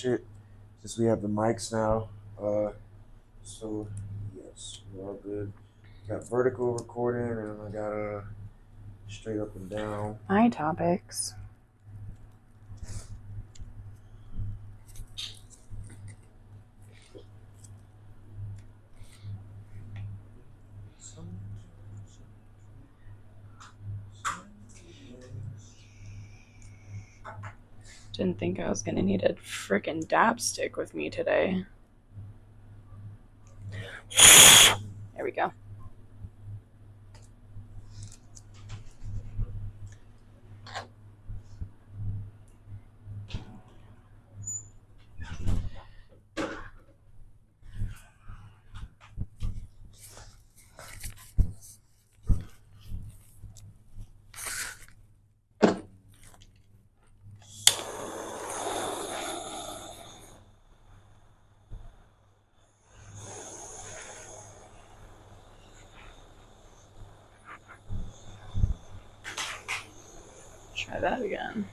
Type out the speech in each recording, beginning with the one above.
shit since we have the mics now. So yes, we're all good. Got vertical recording, and I got straight up and down. My topics. Didn't think I was gonna need a freaking dab stick with me today. There we go. Try that again.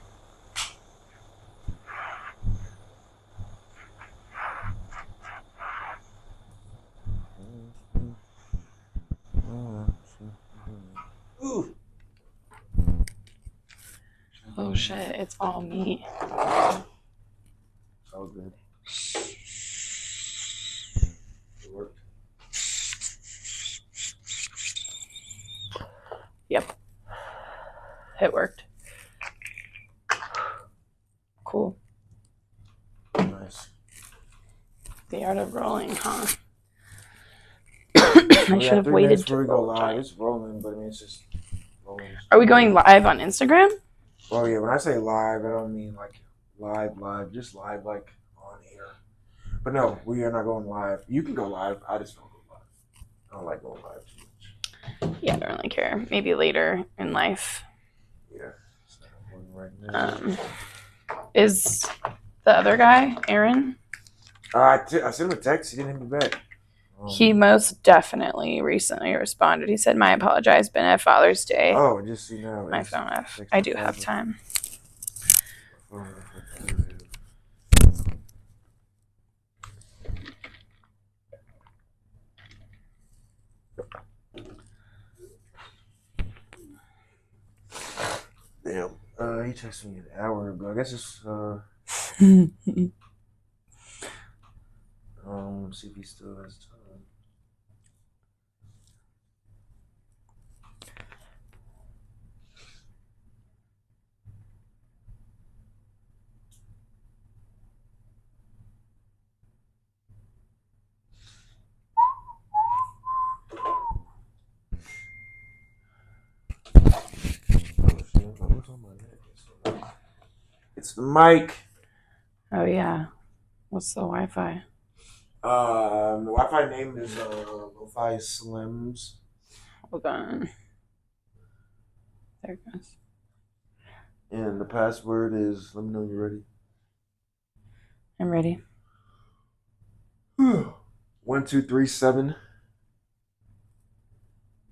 Ooh. Oh shit, it's all me. It's all good. It worked. Yep. It worked. Cool. Nice. The art of rolling, huh? I should have waited to before we go roll. live. It's rolling, but I mean it's just rolling. Are we going live on Instagram? Well, yeah. When I say live, I don't mean like live, just live like on air. But no, we are not going live. You can go live. I just don't go live. I don't like going live too much. Yeah, I don't really care. Maybe later in life. Yeah. So right now. Is the other guy, Aaron? I sent him a text. He didn't hit me back. He most definitely recently responded. He said, "My apologize. Been at Father's Day. Oh, just see now. My phone off. I do have time." Damn. He texted me an hour ago. I guess it's see if he still has time. It's the mic. Oh yeah. What's the Wi-Fi? The Wi-Fi name is Lo-Fi Slims. Hold on. There it goes. And the password is, let me know when you're ready. I'm ready. 1237.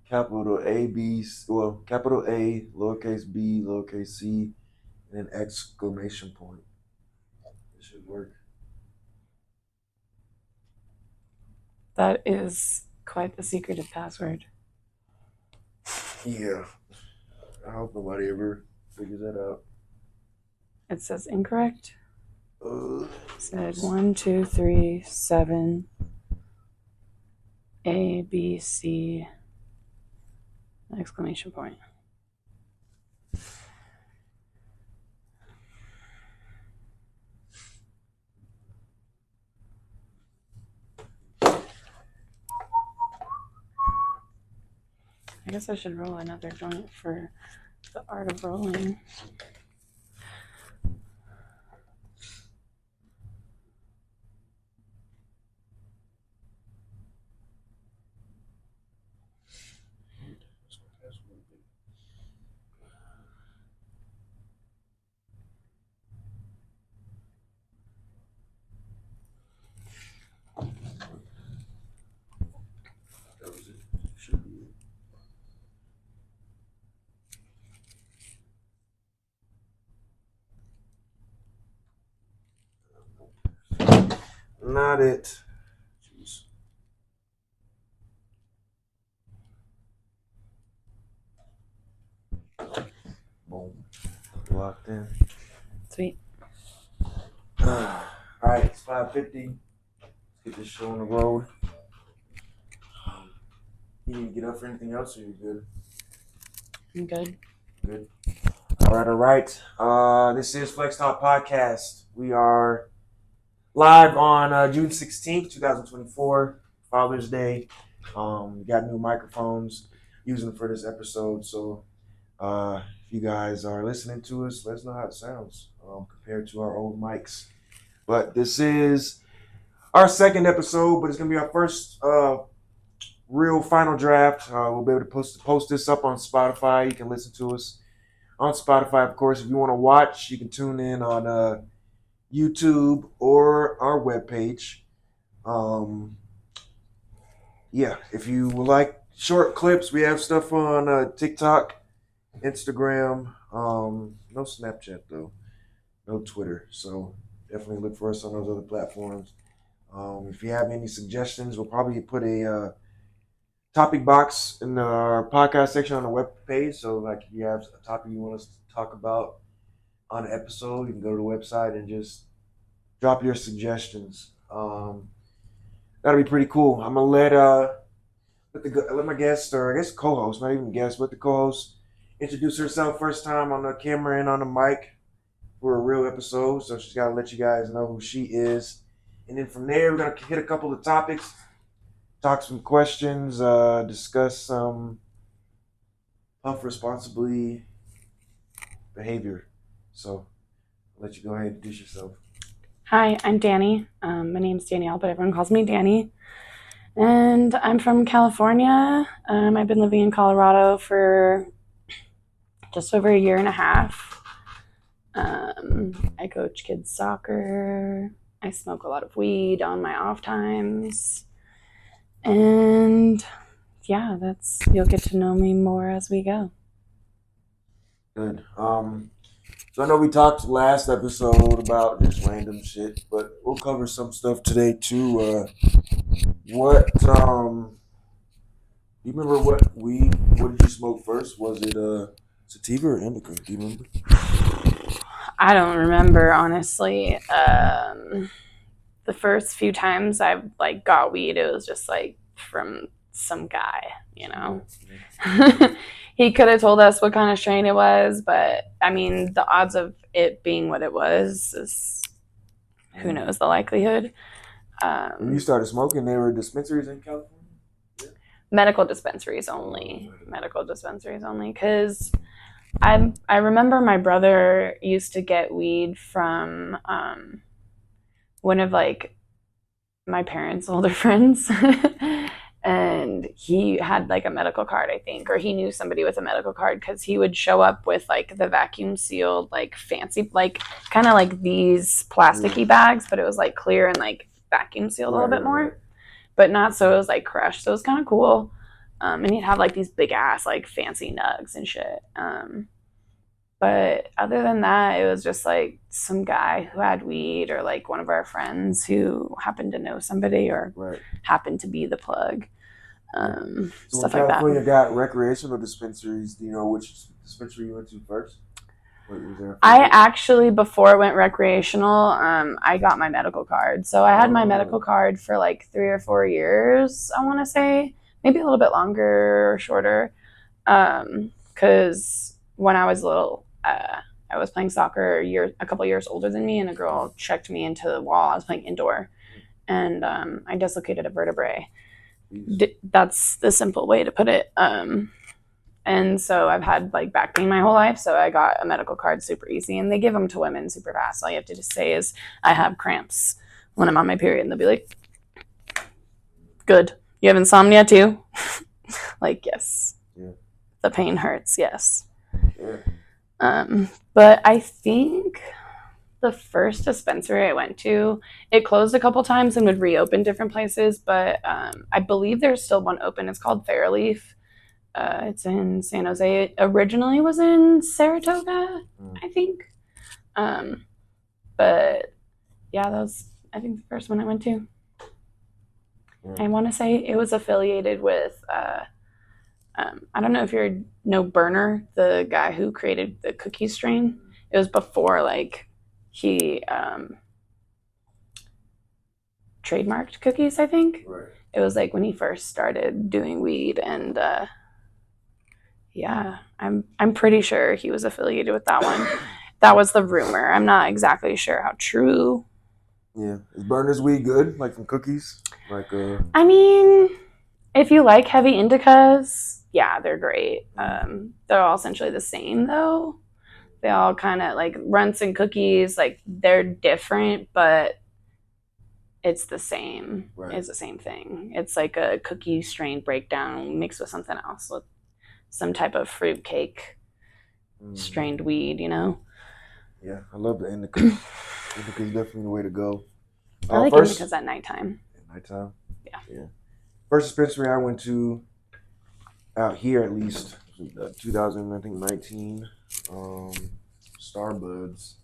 Capital A, B, well, capital A, lowercase b, lowercase c, and an exclamation point. It should work. That is quite the secretive password. Yeah. I hope nobody ever figures that out. It says incorrect. It said 1237 A B C exclamation point. I guess I should roll another joint for the art of rolling. not it. Jeez. Boom. Locked in. Sweet. All right, it's 5:50. Let's get this show on the road. You need to get up for anything else, or you good? I'm good. Good. All right. This is Flex Talk Podcast. We are live on June 16th, 2024, Father's Day. We got new microphones using them for this episode. So if you guys are listening to us, let us know how it sounds compared to our old mics. But this is our second episode, but it's going to be our first real final draft. We'll be able to post this up on Spotify. You can listen to us on Spotify, of course. If you want to watch, you can tune in on YouTube or our webpage. Yeah, if you would like short clips, we have stuff on TikTok, Instagram. No Snapchat though, no Twitter. So definitely look for us on those other platforms. If you have any suggestions, we'll probably put a topic box in our podcast section on the web page. So, like, if you have a topic you want us to talk about on an episode, you can go to the website and just drop your suggestions. That'll be pretty cool. I'm gonna let my guest, or I guess co-host, not even guest, but the co-host, introduce herself first time on the camera and on the mic for a real episode. So she's gotta let you guys know who she is, and then from there we're gonna hit a couple of topics, talk some questions, discuss some tough responsibly behavior. So I'll let you go ahead and introduce yourself. Hi, I'm Danny. My name's Danielle, but everyone calls me Danny. And I'm from California. I've been living in Colorado for just over a year and a half. I coach kids soccer. I smoke a lot of weed on my off times. And yeah, you'll get to know me more as we go. Good. So I know we talked last episode about just random shit, but we'll cover some stuff today too. What you remember what did you smoke first? Was it sativa or indica? Do you remember? I don't remember, honestly. The first few times I've got weed, it was just from some guy, you know. He could have told us what kind of strain it was, but I mean, the odds of it being what it was is, who knows the likelihood. When you started smoking, there were dispensaries in California? Yeah. Medical dispensaries only. Because I remember my brother used to get weed from one of my parents' older friends. And he had a medical card, I think, or he knew somebody with a medical card, because he would show up with the vacuum sealed fancy kind of these plasticky bags, but it was clear and vacuum sealed a little bit more, but not so it was crushed, so it was kind of cool. And he'd have these big ass fancy nugs and shit. But other than that, it was just some guy who had weed, or one of our friends who happened to know somebody, or happened to be the plug. So stuff when like that. California got recreational dispensaries, do you know which dispensary you went to first? I actually, before it went recreational, I got my medical card. So I had my medical card for 3 or 4 years, I want to say. Maybe a little bit longer or shorter. Because when I was little, I was playing soccer a couple years older than me, and a girl checked me into the wall. I was playing indoor, and I dislocated a vertebrae. That's the simple way to put it. And so I've had back pain my whole life, so I got a medical card super easy, and they give them to women super fast. All you have to just say is, I have cramps when I'm on my period, and they'll be like, good. You have insomnia too? Yes. Yeah. The pain hurts, yes. Yeah. But I think the first dispensary I went to, it closed a couple times and would reopen different places, but I believe there's still one open. It's called Fairleaf. It's in San Jose. It originally was in Saratoga, I think. But yeah, I think the first one I went to. Yeah. I want to say it was affiliated with. I don't know if you know Berner, the guy who created the cookie strain. It was before like he trademarked cookies. I think Right. it was like when he first started doing weed, and yeah, I'm pretty sure he was affiliated with that one. That was the rumor. I'm not exactly sure how true. Yeah. Is Burner's weed good? Like from cookies? Like I mean, if you like heavy indicas, yeah, they're great. They're all essentially the same though. They all kind of like runts and cookies, like they're different, but it's the same. Right. It's the same thing. It's like a cookie strain breakdown mixed with something else, with some type of fruit cake strained weed, you know? Yeah, I love the indica. Indica is definitely the way to go. I like indicas at nighttime. At nighttime? Yeah. First dispensary I went to, out here at least, 2019, Starbuds.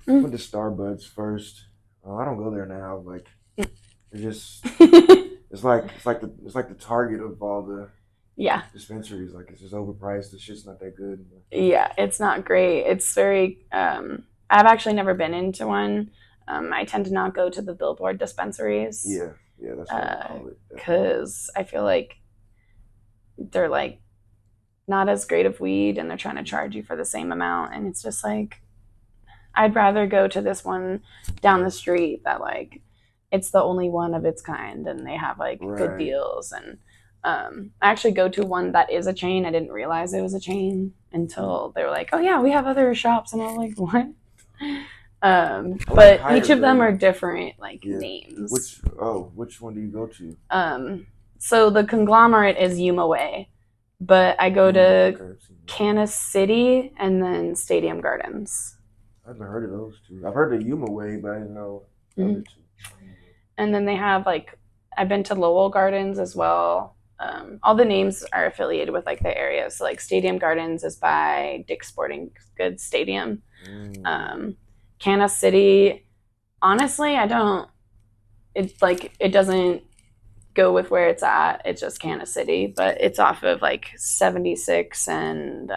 Went to Starbuds first. I don't go there now. Like, it's just, it's like the Target of all the dispensaries. Like, it's just overpriced. The shit's not that good. Yeah, it's not great. It's very. I've actually never been into one. I tend to not go to the billboard dispensaries. Yeah, that's what I call it. Because I feel like they're like not as great of weed, and they're trying to charge you for the same amount, and it's just like I'd rather go to this one down the street that like it's the only one of its kind, and they have like good deals. And I actually go to one that is a chain. I didn't realize it was a chain until they were like, "Oh yeah, we have other shops," and I was like, "What?" But each of them are different like names. Which one do you go to? So the conglomerate is Yuma Way, but I go to Kansas City and then Stadium Gardens. I haven't heard of those two. I've heard of Yuma Way, but I didn't know the other two. And then they have like, I've been to Lowell Gardens as well. All the names are affiliated with like the area. So like Stadium Gardens is by Dick's Sporting Goods Stadium. Kansas City, honestly, I don't. It's like it doesn't go with where it's at. It's just Kansas City, but it's off of like 76 and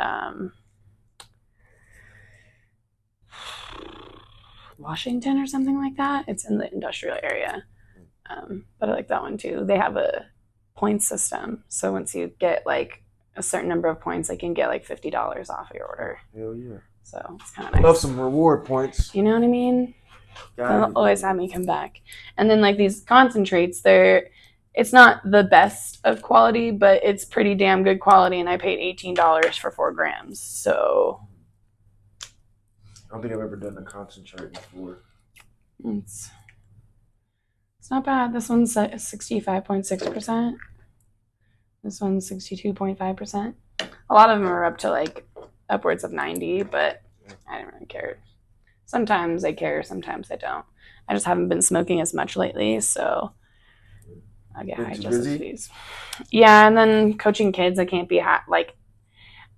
Washington or something like that. It's in the industrial area. But I like that one too. They have a point system. So once you get like a certain number of points, they can get like $50 off your order. Hell yeah. So it's kind of nice. Love some reward points. You know what I mean? They'll always have me come back. And then like these concentrates, it's not the best of quality, but it's pretty damn good quality. And I paid $18 for 4 grams. So I don't think I've ever done a concentrate before. It's not bad. This one's 65.6%. This one's 62.5%. A lot of them are up to like upwards of 90, but I don't really care. Sometimes I care, sometimes I don't. I just haven't been smoking as much lately, so I get high just as these. Yeah, and then coaching kids, I can't be hot. Like,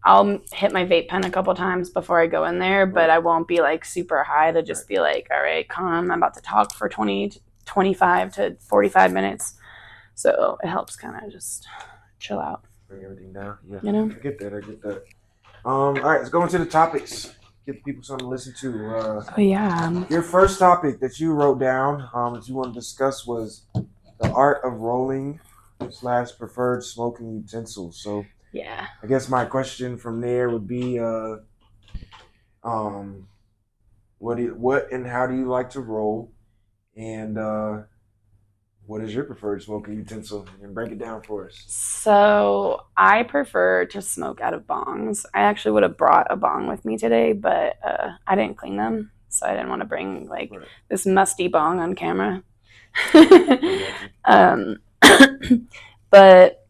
I'll hit my vape pen a couple times before I go in there, but I won't be like super high to just be like, all right, calm. I'm about to talk for 25 to 45 minutes. So it helps kind of just chill out. Bring everything down. Yeah. You know? I get that. All right, let's go into the topics. Give people something to listen to. Your first topic that you wrote down that you want to discuss was the art of rolling / preferred smoking utensils. So yeah, I guess my question from there would be, what and how do you like to roll, and what is your preferred smoking utensil? And break it down for us. So I prefer to smoke out of bongs. I actually would have brought a bong with me today, but I didn't clean them, so I didn't want to bring like this musty bong on camera. But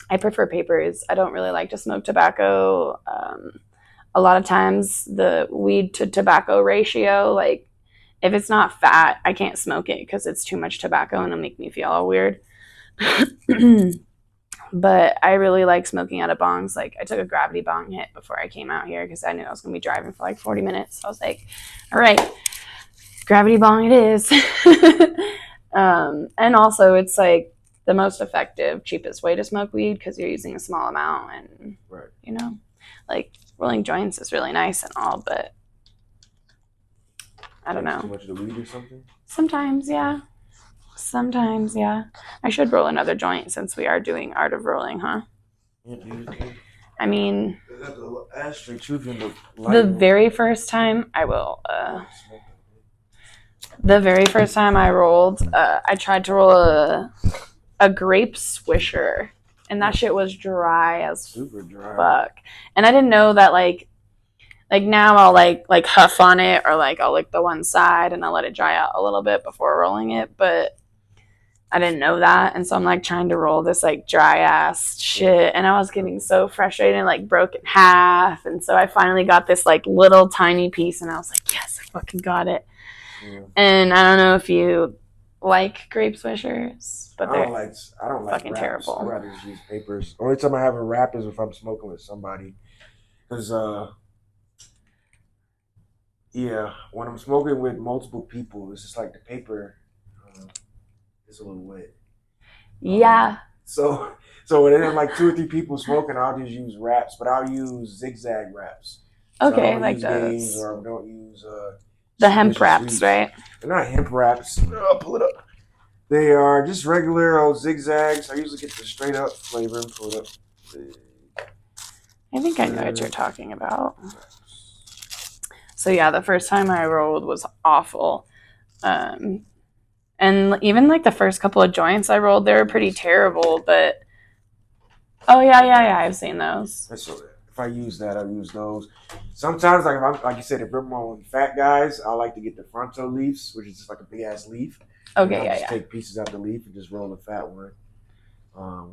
I prefer papers. I don't really like to smoke tobacco. A lot of times the weed to tobacco ratio, like if it's not fat, I can't smoke it because it's too much tobacco and it'll make me feel all weird. But I really like smoking out of bongs. Like I took a gravity bong hit before I came out here because I knew I was going to be driving for like 40 minutes. So I was like, all right, gravity bong it is. And also it's like the most effective, cheapest way to smoke weed because you're using a small amount and Right. you know, like rolling joints is really nice and all, but I don't know. Too much of the weed or something? Sometimes, yeah. Sometimes, yeah. I should roll another joint since we are doing art of rolling, huh? Yeah, I mean, the ashtray too, the very first time I will. The very first time I rolled, I tried to roll a grape swisher, and that shit was dry as super dry. Fuck. And I didn't know that like now I'll like huff on it or like I'll lick the one side and I'll let it dry out a little bit before rolling it, but I didn't know that, and so I'm like trying to roll this like dry ass shit, and I was getting so frustrated and like broke in half, and so I finally got this like little tiny piece, and I was like, yes, I fucking got it. Yeah. And I don't know if you like grape swishers, but I don't like fucking wraps. Terrible. I'd rather just use papers. Only time I have a wrap is if I'm smoking with somebody, because yeah, when I'm smoking with multiple people, it's just like the paper. It's a little wet. Yeah. So when there's like 2 or 3 people smoking, I'll just use wraps, but I'll use zigzag wraps. So okay, I don't like use those. gaze, or I don't use the hemp wraps, right? They're not hemp wraps. I'll pull it up. They are just regular old zigzags. I usually get the straight up flavor and pull it up. I think I know what you're talking about. So yeah, the first time I rolled was awful. And even like the first couple of joints I rolled, they were pretty terrible, but oh yeah, I've seen those. So if I use that, I use those. Sometimes, like if I'm, like you said, if we're more fat guys, I like to get the fronto leaves, which is just like a big ass leaf. Okay, just take pieces out the leaf and just roll the fat one.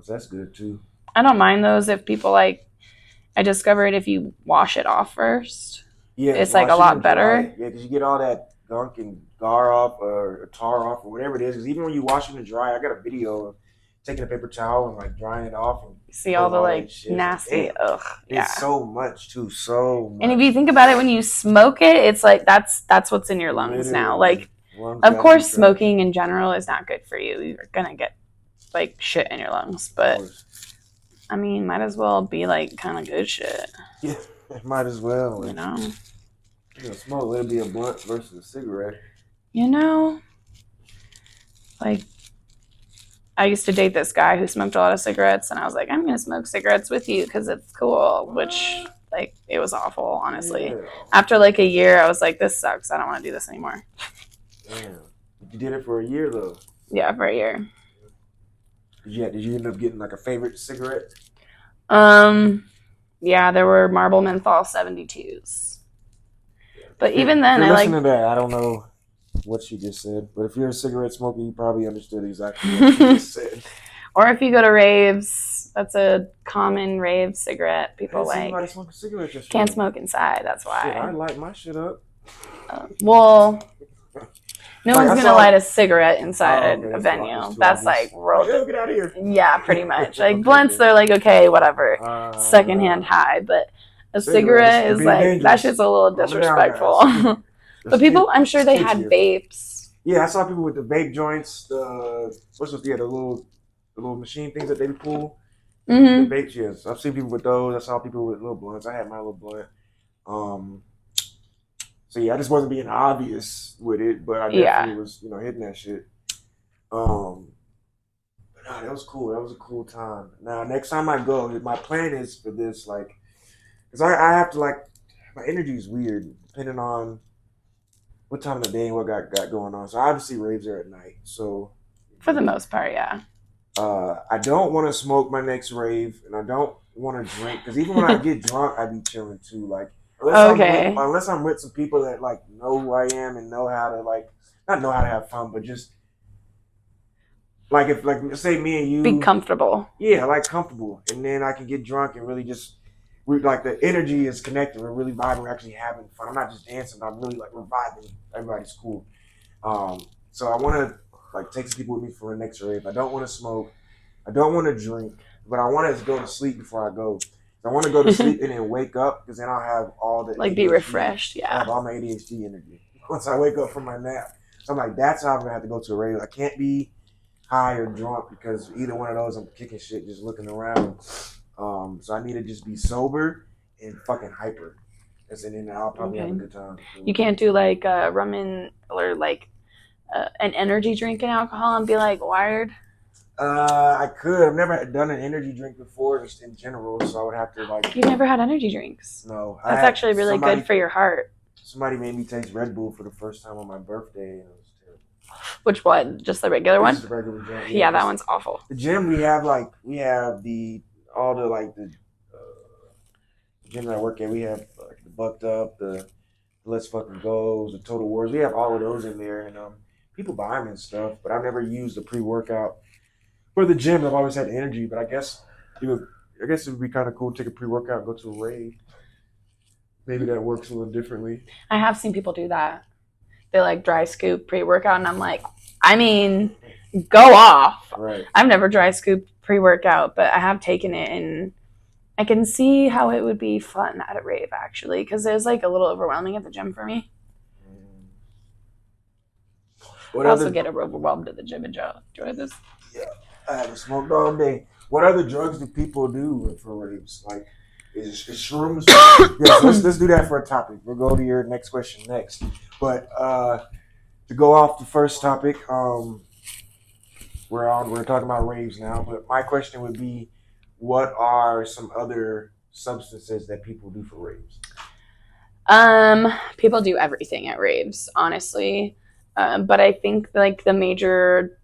So that's good too. I don't mind those if people like. I discovered if you wash it off first, it's like a lot better. Yeah, because you get all that gunk and gar off or tar off or whatever it is. Because even when you wash them to dry, I got a video of taking a paper towel and like drying it off and see all the like nasty. Like, ugh, yeah. It's so much too, so much. And if you think about it, when you smoke it, it's like that's what's in your lungs now. Like, of course, smoking in general is not good for you. You're gonna get like shit in your lungs, but I mean, might as well be like kind of good shit. Yeah, might as well. Like, you know, smoke. Let it be a blunt versus a cigarette. You know, like I used to date this guy who smoked a lot of cigarettes, and I was like, I'm gonna smoke cigarettes with you because it's cool. Which, like, it was awful, honestly. Yeah. After like a year, I was like, this sucks. I don't want to do this anymore. Damn, you did it for a year though. Yeah, for a year. Did you end up getting like a favorite cigarette? Yeah, there were Marlboro Menthol 72s. But even then, listen to that. I don't know what she just said, but if you're a cigarette smoker, you probably understood exactly what she just said. Or if you go to raves, that's a common rave cigarette. People like smoke a cigarette just can't smoke inside. That's why. Shit, I light my shit up. Well. No one's gonna light a cigarette inside a venue. That's like roll. Get out of here. Yeah, pretty much. Like blunts, they're like okay, whatever, secondhand high. But a cigarette is like dangerous. That shit's a little disrespectful. But people, I'm sure they had vapes. Yeah, I saw people with the vape joints. The little machine things that they pull. Mm-hmm. The vapes, yes. I've seen people with those. I saw people with little blunts. I had my little blunt. So yeah, I just wasn't being obvious with it, but I definitely was, hitting that shit. But nah, that was cool. That was a cool time. Now, next time I go, my plan is for this, like, because I have to, like, my energy is weird depending on what time of the day and what got going on. So obviously raves are at night. So for the most part, yeah. I don't want to smoke my next rave, and I don't want to drink because even when I get drunk, I be chilling too, like. Unless I'm with some people that like know who I am and know how to not know how to have fun, but just like if say me and you be comfortable. Yeah, like comfortable, and then I can get drunk and really just like the energy is connected. We're really vibing. We're actually having fun. I'm not just dancing. But I'm really like we're vibing. Everybody's cool. So I want to like take some people with me for the next rave. I don't want to smoke. I don't want to drink, but I want to go to sleep before I go. I want to go to sleep and then wake up because then I'll have all the be refreshed. Yeah, I have all my ADHD energy. once I wake up from my nap. So I'm like, that's how I'm gonna have to go to a rave. I can't be high or drunk because either one of those I'm kicking shit just looking around. So I need to just be sober and fucking hyper. And then I'll probably have a good time. You can't do like rum and or like an energy drink and alcohol and be like wired. I could. I've never done an energy drink before, just in general. So I would have to like. You've never had energy drinks? No, that's actually really good for your heart. Somebody made me taste Red Bull for the first time on my birthday, and it was terrible. Which one? Just the regular one? Just the regular drink. Yeah, that one's awful. The gym we have the gym that I work at. We have like the Bucked Up, the Let's Fucking Goes, the Total Wars. We have all of those in there, and people buy them and stuff. But I've never used the pre-workout for the gym. I've always had energy, but I guess it would be kind of cool to take a pre-workout and go to a rave. Maybe that works a little differently. I have seen people do that. They like dry scoop pre-workout, and I'm like, I mean, go off. Right. I've never dry scooped pre-workout, but I have taken it, and I can see how it would be fun at a rave, actually, because it was like a little overwhelming at the gym for me. I also get overwhelmed at the gym and enjoy this. Yeah, I haven't smoked all day. What other drugs do people do for raves? Like, is shrooms? Yes, let's do that for a topic. We'll go to your next question next. But to go off the first topic, we're talking about raves now. But my question would be, what are some other substances that people do for raves? People do everything at raves, honestly. But I think like the major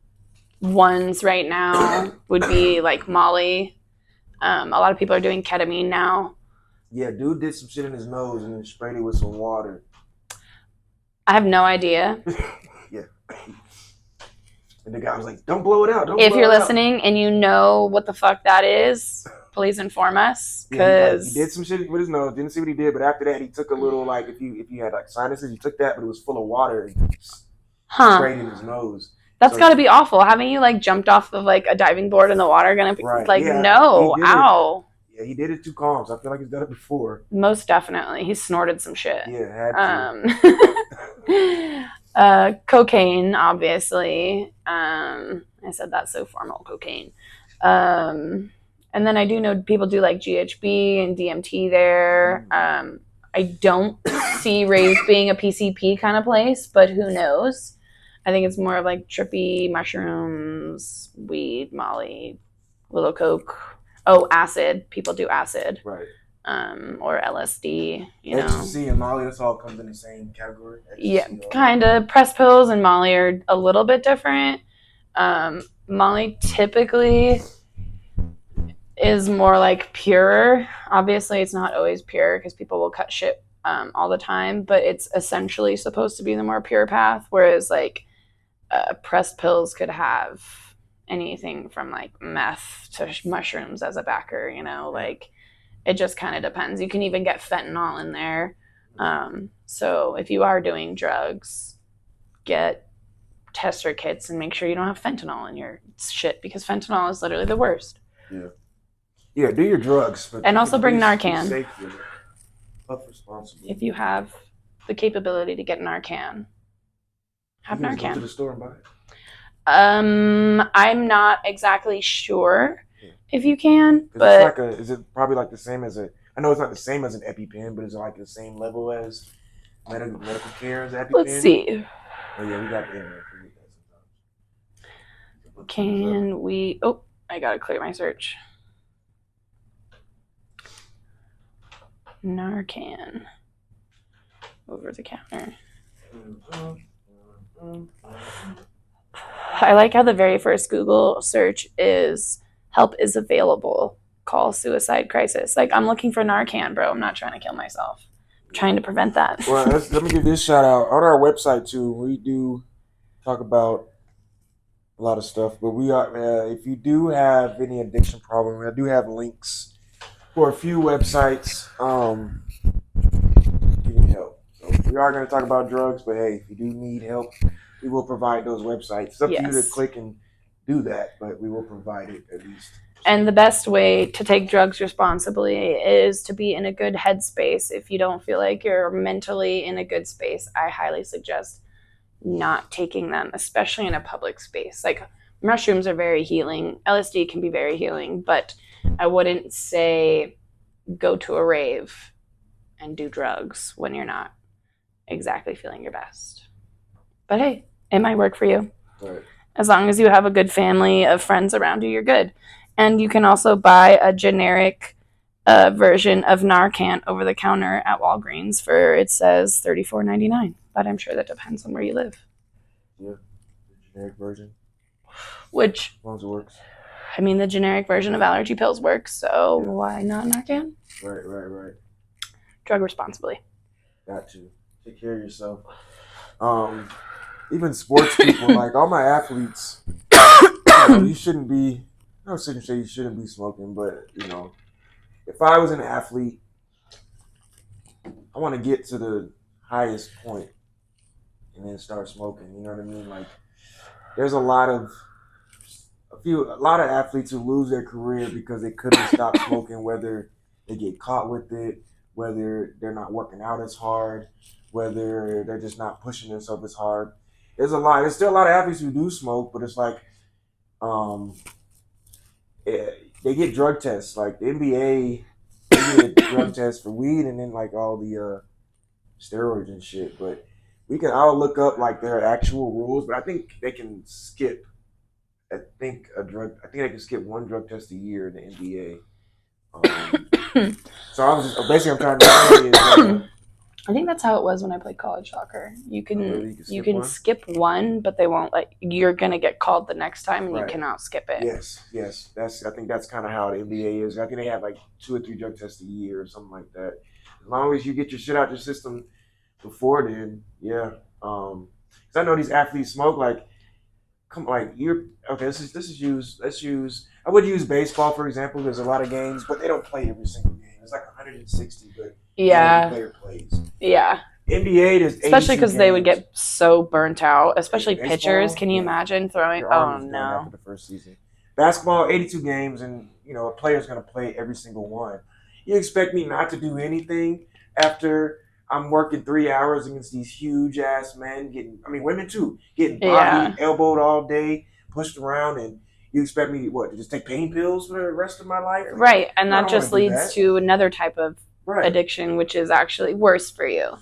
ones right now would be like Molly. A lot of people are doing ketamine now. Yeah, dude did some shit in his nose and then sprayed it with some water. I have no idea. Yeah. And the guy was like, don't blow it out. If you're listening and you know what the fuck that is, please inform us. Because he did some shit with his nose. Didn't see what he did, but after that, he took a little, like, if you had like sinuses, you took that, but it was full of water. And sprayed in his nose. That's got to be awful. Haven't you like jumped off of like a diving board in the water? Gonna be like, yeah, no, ow. Yeah, he did it 2 times. I feel like he's done it before. Most definitely. He snorted some shit. Yeah, had to. Cocaine, obviously. I said that so formal, cocaine. And then I do know people do like GHB and DMT there. I don't see raves being a PCP kind of place, but who knows? I think it's more of like trippy mushrooms, weed, Molly, little coke. Oh, acid. People do acid. Right. Or LSD, Ecstasy and Molly, this all comes in the same category. Yeah, kind of. Press pills and Molly are a little bit different. Molly typically is more like pure. Obviously, it's not always pure because people will cut shit all the time, but it's essentially supposed to be the more pure path, whereas like pressed pills could have anything from like meth to mushrooms as a backer, like it just kind of depends. You can even get fentanyl in there. So if you are doing drugs, get tester kits and make sure you don't have fentanyl in your shit, because fentanyl is literally the worst. Yeah, do your drugs. But and also bring Narcan. Be safe with it. Love responsibly. If you have the capability to get Narcan, have Narcan. Go to the store and buy it. I'm not exactly sure if you can, but is it probably like the same as I know it's not the same as an EpiPen, but is it like the same level as medical care as EpiPen? Let's see. Oh yeah, we got the internet. Can we? Oh, I gotta clear my search. Narcan. Over the counter. I like how the very first Google search is help is available. Call suicide crisis. Like, I'm looking for Narcan, bro. I'm not trying to kill myself. I'm trying to prevent that. Well, let me give this shout out. On our website, too, we do talk about a lot of stuff. But we are, if you do have any addiction problem, I do have links for a few websites. You need help. So we are going to talk about drugs, but hey, if you do need help, we will provide those websites. It's up to you to click and do that, but we will provide it at least. And the best way to take drugs responsibly is to be in a good headspace. If you don't feel like you're mentally in a good space, I highly suggest not taking them, especially in a public space. Like, mushrooms are very healing. LSD can be very healing, but I wouldn't say go to a rave and do drugs when you're not exactly feeling your best. But hey, it might work for you. Right. As long as you have a good family of friends around you, you're good. And you can also buy a generic version of Narcan over the counter at Walgreens for, it says, $34.99. But I'm sure that depends on where you live. Yeah, the generic version. Which, as long as it works. I mean, the generic version of allergy pills works, so why not Narcan? Right. Drug responsibly. Got to take care of yourself. Even sports people, like all my athletes, you shouldn't be. I shouldn't say you shouldn't be smoking, but if I was an athlete, I want to get to the highest point and then start smoking. You know what I mean? Like, there's a lot of athletes who lose their career because they couldn't stop smoking, whether they get caught with it, whether they're not working out as hard, whether they're just not pushing themselves as hard. There's still a lot of athletes who do smoke, but it's like, they get drug tests. Like the NBA, they get drug tests for weed and then like all the steroids and shit. But I'll look up like their actual rules, but I think they can skip. I think they can skip one drug test a year in the NBA. So I'm trying to say is. I think that's how it was when I played college soccer. You can skip skip one, but they won't you're gonna get called the next time, and you cannot skip it. Yes. I think that's kind of how the NBA is. I think they have like 2 or 3 drug tests a year or something like that. As long as you get your shit out your system before then, yeah. Because I know these athletes smoke let's use. I would use baseball for example. There's a lot of games, but they don't play every single game. It's like 160, but every player plays. Yeah. NBA, there's especially because they would get so burnt out, especially baseball, pitchers. Can you imagine throwing? Oh no! After the first season, basketball, 82 games, and a player's going to play every single one. You expect me not to do anything after I'm working 3 hours against these huge ass men, women too, getting bodied, elbowed all day, pushed around, and you expect me to just take pain pills for the rest of my life? Right, and that just leads to another type of addiction, which is actually worse for you.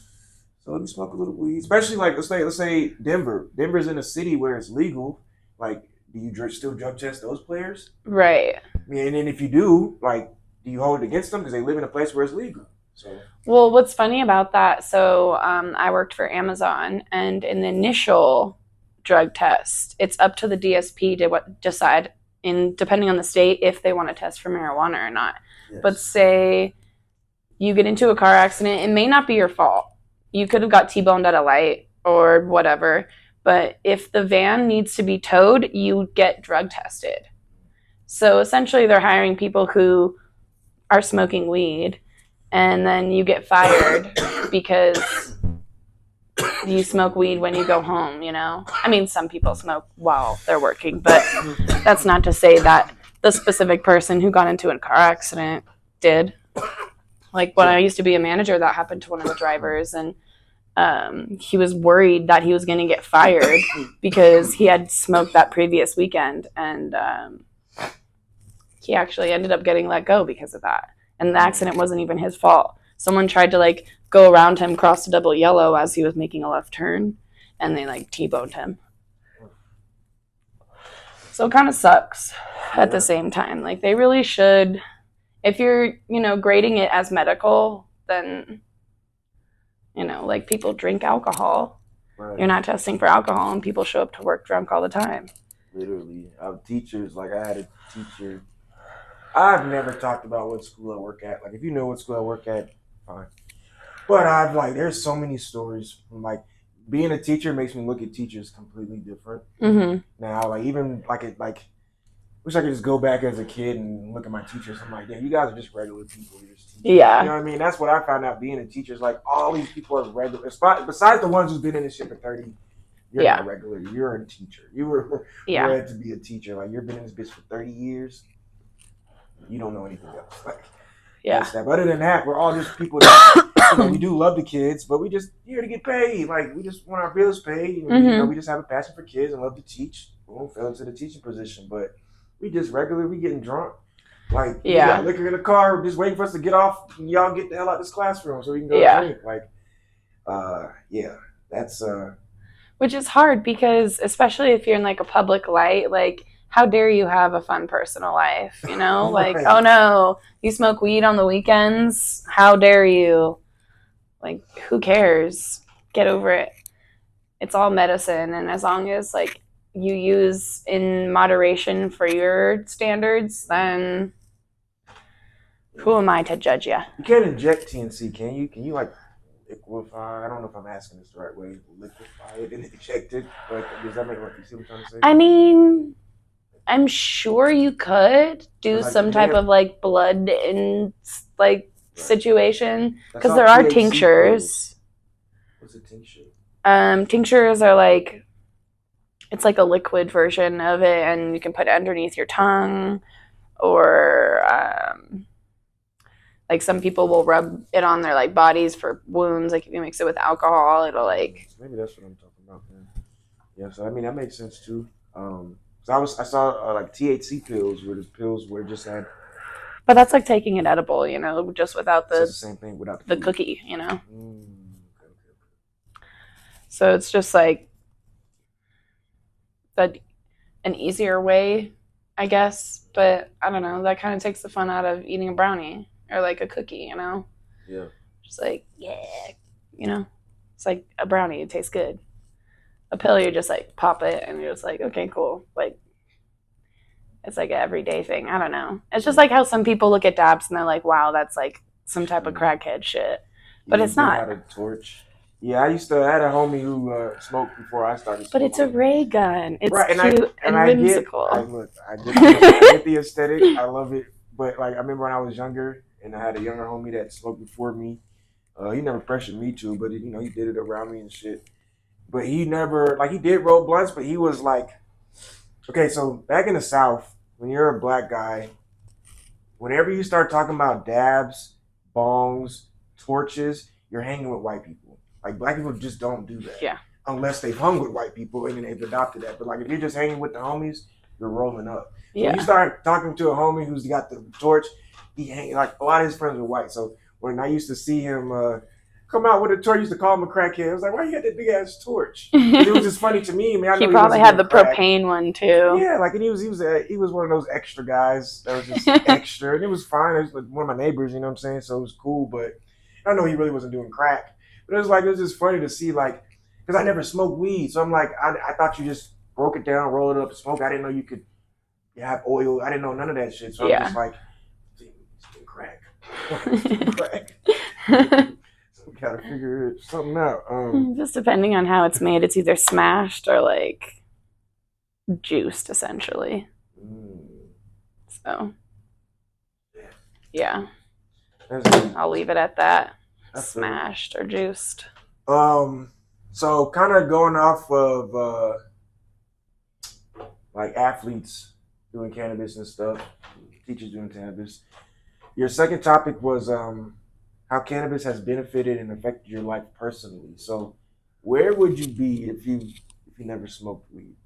So let me smoke a little weed, especially like let's say Denver. Denver's in a city where it's legal. Like, do you still drug test those players? Right. And then if you do, do you hold it against them because they live in a place where it's legal? So. Well, what's funny about that? So I worked for Amazon, and in the initial drug test, it's up to the DSP to decide, depending on the state, if they want to test for marijuana or not. Yes. But say you get into a car accident, it may not be your fault. You could have got T-boned at a light or whatever. But if the van needs to be towed, you get drug tested. So essentially they're hiring people who are smoking weed, and then you get fired because you smoke weed when you go home, I mean, some people smoke while they're working, but that's not to say that the specific person who got into a car accident did. Like when I used to be a manager, that happened to one of the drivers, and he was worried that he was going to get fired because he had smoked that previous weekend, and he actually ended up getting let go because of that. And the accident wasn't even his fault. Someone tried to go around him, cross a double yellow as he was making a left turn, and they T-boned him. So it kind of sucks at the same time. They really should, if you're, grading it as medical, then, people drink alcohol. Right. You're not testing for alcohol, and people show up to work drunk all the time. Literally. Teachers, I had a teacher. I've never talked about what school I work at. If you know what school I work at, fine. But there's so many stories from, being a teacher makes me look at teachers completely different. Mm-hmm. Now, wish I could just go back as a kid and look at my teachers. I'm like, damn, you guys are just regular people. You're just teachers. Yeah. You know what I mean? That's what I found out being a teacher. Is all these people are regular. Besides the ones who's been in this shit for 30, you're not regular. You're a teacher. You were bred to be a teacher. You've been in this bitch for 30 years. you don't know anything else. Like, Yeah. that's that. But other than that, we're all just people that, we do love the kids, but we just here to get paid. Like, we just want our bills paid. And, we just have a passion for kids and love to teach. We won't fell into the teaching position, but we just regular. We getting drunk. Like, we got liquor in the car, just waiting for us to get off. And y'all get the hell out of this classroom so we can go drink. Like, that's which is hard because especially if you're in like a public light, like how dare you have a fun personal life, like, oh no, you smoke weed on the weekends, how dare you, like, who cares, get over it, it's all medicine, and as long as like you use in moderation for your standards, then who am I to judge you? You can't inject TNC, can you? Can you like liquefy? I don't know if I'm asking this the right way. Liquefy it and inject it. Like, does that make sense? You see what I'm trying to say? I mean, I'm sure you could do some type of like blood in like situation, because there are tinctures. What's a tincture? Tinctures are like, it's like a liquid version of it, and you can put it underneath your tongue, or like some people will rub it on their like bodies for wounds. Like if you mix it with alcohol, it'll like. Maybe that's what I'm talking about. Man. Yeah, so I mean that makes sense too. So I saw like THC pills, where the pills were just had. But that's like taking an edible, just without the same thing without the cookie, Okay. So it's just like an easier way, I guess. But I don't know. That kind of takes the fun out of eating a brownie or like a cookie, Yeah. Just like, it's like a brownie. It tastes good. A pill, you just like pop it and you're just like, okay, cool. Like, it's like an everyday thing. I don't know. It's just like how some people look at dabs and they're like, wow, that's like some type of crackhead shit. But it's not. Had a torch. Yeah, I had a homie who smoked before I started smoking. But it's a ray gun. It's right, cute and whimsical. I get the aesthetic. I love it. But like, I remember when I was younger and I had a younger homie that smoked before me. He never pressured me to, but he did it around me and shit. But he never, like, he did roll blunts, but he was like, okay, so back in the South, when you're a black guy, whenever you start talking about dabs, bongs, torches, you're hanging with white people. Like, black people just don't do that. Yeah. Unless they've hung with white people and then they've adopted that. But like, if you're just hanging with the homies, you're rolling up. So when you start talking to a homie who's got the torch, like, a lot of his friends are white. So when I used to see him come out with a torch, I used to call him a crackhead. I was like, why you had that big ass torch? It was just funny to me. I mean, I know he probably had the propane one too. Yeah, like, and he was one of those extra guys that was just extra, and it was fine. It was like one of my neighbors, you know what I'm saying? So it was cool, but I know he really wasn't doing crack. But it was just funny to see, like, because I never smoked weed, so I'm like, I thought you just broke it down, roll it up, and smoke. I didn't know you could have oil. I didn't know none of that shit. So I'm just like, crack. Crack. We gotta figure something out. Just depending on how it's made, it's either smashed or like juiced, essentially. So, yeah, I'll leave it at that. Smashed or juiced. So kind of going off of like athletes doing cannabis and stuff, teachers doing cannabis. Your second topic was how cannabis has benefited and affected your life personally. So, where would you be if you never smoked weed?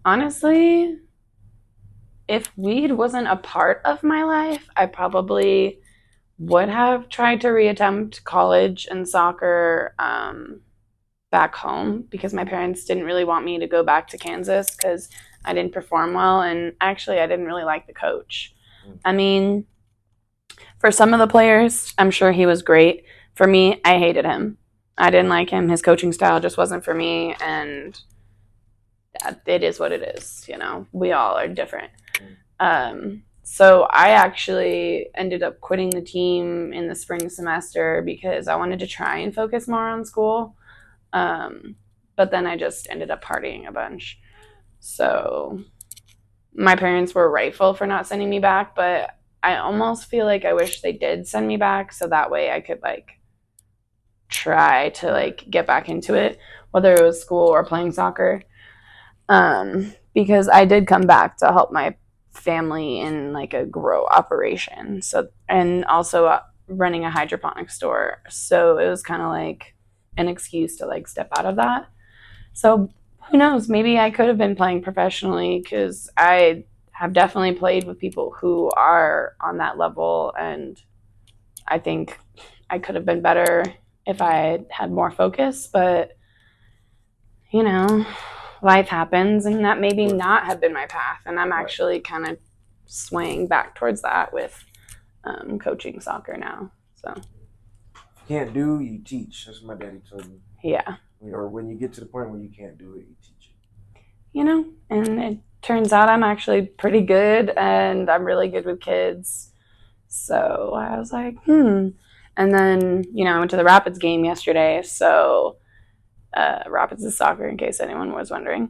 Honestly, if weed wasn't a part of my life, I probably would have tried to reattempt college and soccer back home, because my parents didn't really want me to go back to Kansas because I didn't perform well, and actually I didn't really like the coach. I mean, for some of the players, I'm sure he was great. For me, I hated him. I didn't like him. His coaching style just wasn't for me, and it is what it is. We all are different. So I actually ended up quitting the team in the spring semester because I wanted to try and focus more on school. But then I just ended up partying a bunch. So my parents were rightful for not sending me back, but I almost feel like I wish they did send me back, so that way I could like try to like get back into it, whether it was school or playing soccer. Because I did come back to help my family in like a grow operation. So, and also running a hydroponic store. So it was kind of like an excuse to like step out of that. So who knows? Maybe I could have been playing professionally because I have definitely played with people who are on that level, and I think I could have been better if I had more focus. But you know, life happens, and that maybe not have been my path. And I'm actually kind of swaying back towards that with coaching soccer now. So Can't do, you teach. That's what my daddy told me. yeah. Or when you get to the point where you can't do it, you teach it. You know, and it turns out I'm actually pretty good, and I'm really good with kids. So I was like, And then, I went to the Rapids game yesterday. So Rapids is soccer, in case anyone was wondering.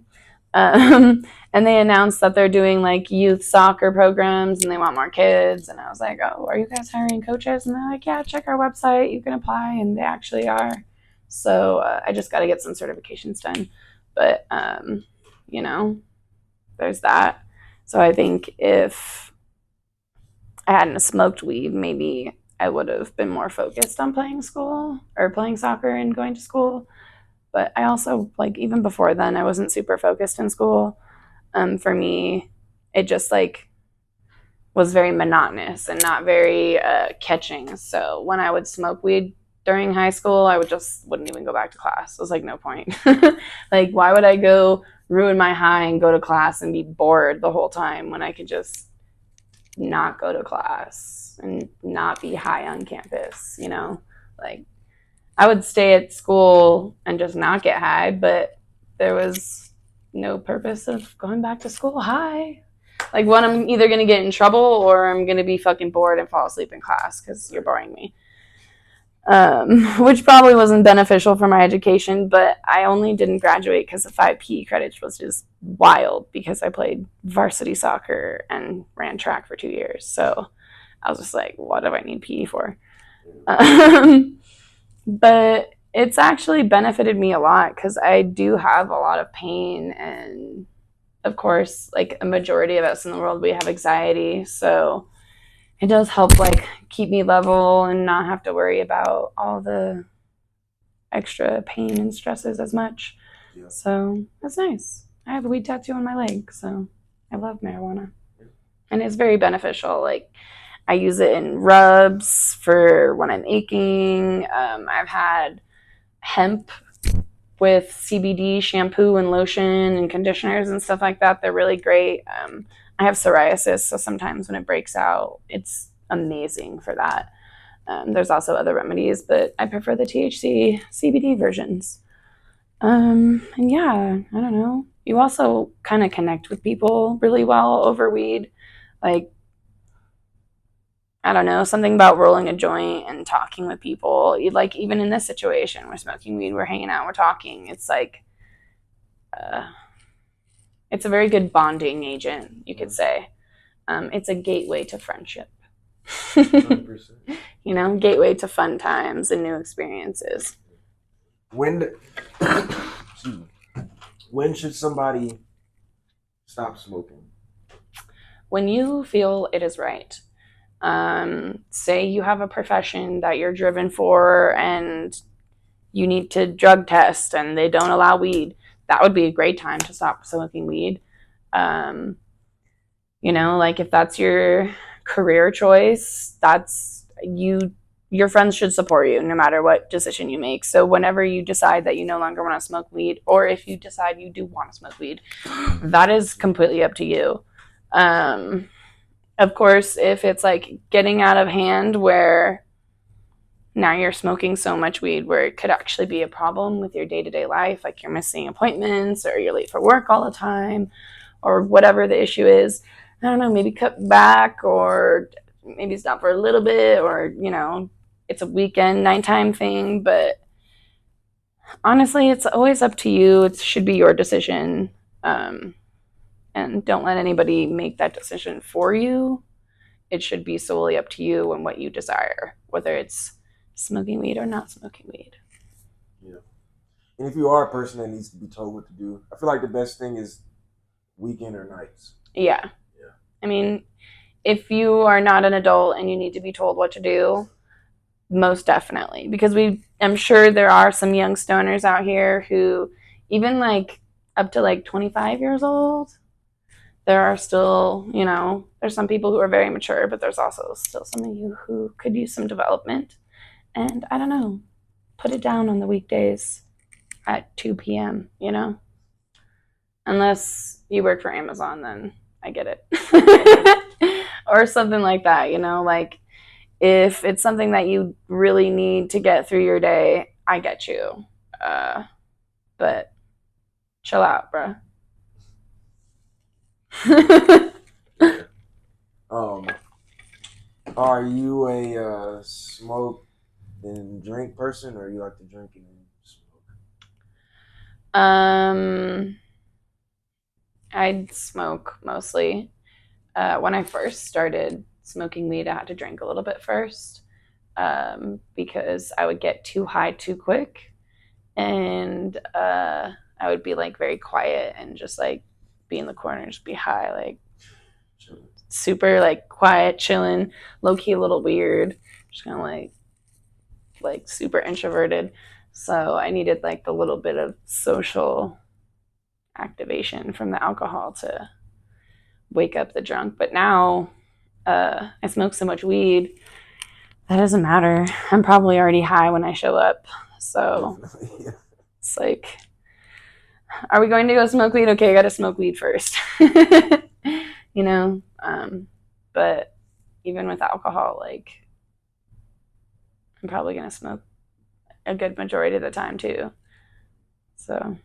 And they announced that they're doing like youth soccer programs and they want more kids. And I was like, oh, are you guys hiring coaches? And they're like, yeah, check our website. You can apply. And they actually are. So I just got to get some certifications done. But, there's that. So I think if I hadn't smoked weed, maybe I would have been more focused on playing soccer and going to school. But I also, like, even before then, I wasn't super focused in school. For me, it just, like, was very monotonous and not very catching. So when I would smoke weed during high school, I wouldn't even go back to class. It was like, no point. Like, why would I go ruin my high and go to class and be bored the whole time when I could just not go to class and not be high on campus, Like, I would stay at school and just not get high, but there was no purpose of going back to school high. Like, one, I'm either going to get in trouble or I'm going to be fucking bored and fall asleep in class because you're boring me. Which probably wasn't beneficial for my education, but I only didn't graduate because the 5 PE credits was just wild because I played varsity soccer and ran track for 2 years. So I was just like, what do I need PE for? But it's actually benefited me a lot because I do have a lot of pain, and of course, like a majority of us in the world, we have anxiety. So it does help like keep me level and not have to worry about all the extra pain and stresses as much. Yeah. So that's nice. I have a weed tattoo on my leg, so I love marijuana. And it's very beneficial. Like, I use it in rubs for when I'm aching. I've had hemp with CBD shampoo and lotion and conditioners and stuff like that. They're really great. I have psoriasis, so sometimes when it breaks out, it's amazing for that. There's also other remedies, but I prefer the THC CBD versions. And yeah, I don't know. You also kind of connect with people really well over weed. Like, I don't know, something about rolling a joint and talking with people. Like, even in this situation, we're smoking weed, we're hanging out, we're talking. It's like, it's a very good bonding agent, you could say. It's a gateway to friendship. 100%. Gateway to fun times and new experiences. When should somebody stop smoking? When you feel it is right. Say you have a profession that you're driven for and you need to drug test and they don't allow weed. That would be a great time to stop smoking weed. Like, if that's your career choice, your friends should support you no matter what decision you make. So whenever you decide that you no longer want to smoke weed, or if you decide you do want to smoke weed, that is completely up to you. Of course, if it's like getting out of hand where now you're smoking so much weed where it could actually be a problem with your day-to-day life, like you're missing appointments or you're late for work all the time or whatever the issue is, I don't know, maybe cut back or maybe stop for a little bit, or, it's a weekend, nighttime thing. But honestly, it's always up to you. It should be your decision. And don't let anybody make that decision for you. It should be solely up to you and what you desire, whether it's smoking weed or not smoking weed. Yeah. And if you are a person that needs to be told what to do, I feel like the best thing is weekend or nights. Yeah. I mean, if you are not an adult and you need to be told what to do, most definitely. Because I'm sure there are some young stoners out here who, even like up to like 25 years old, there are still, there's some people who are very mature, but there's also still some of you who could use some development. And I don't know, put it down on the weekdays at 2 p.m., Unless you work for Amazon, then I get it. Or something like that, like if it's something that you really need to get through your day, I get you. But chill out, bro. Yeah. Um, are you a smoke and drink person, or you like to drink and then smoke? um, I'd smoke mostly. When I first started smoking weed, I had to drink a little bit first because I would get too high too quick, and I would be like very quiet and just like be in the corner and just be high, like super like quiet, chilling, low key, a little weird, just kind of like super introverted. So I needed like the little bit of social activation from the alcohol to wake up the drunk. But now I smoke so much weed that doesn't matter. I'm probably already high when I show up. So Yeah. it's like, are we going to go smoke weed? Okay, I got to smoke weed first. you know, but even with alcohol, like I'm probably gonna smoke a good majority of the time too. So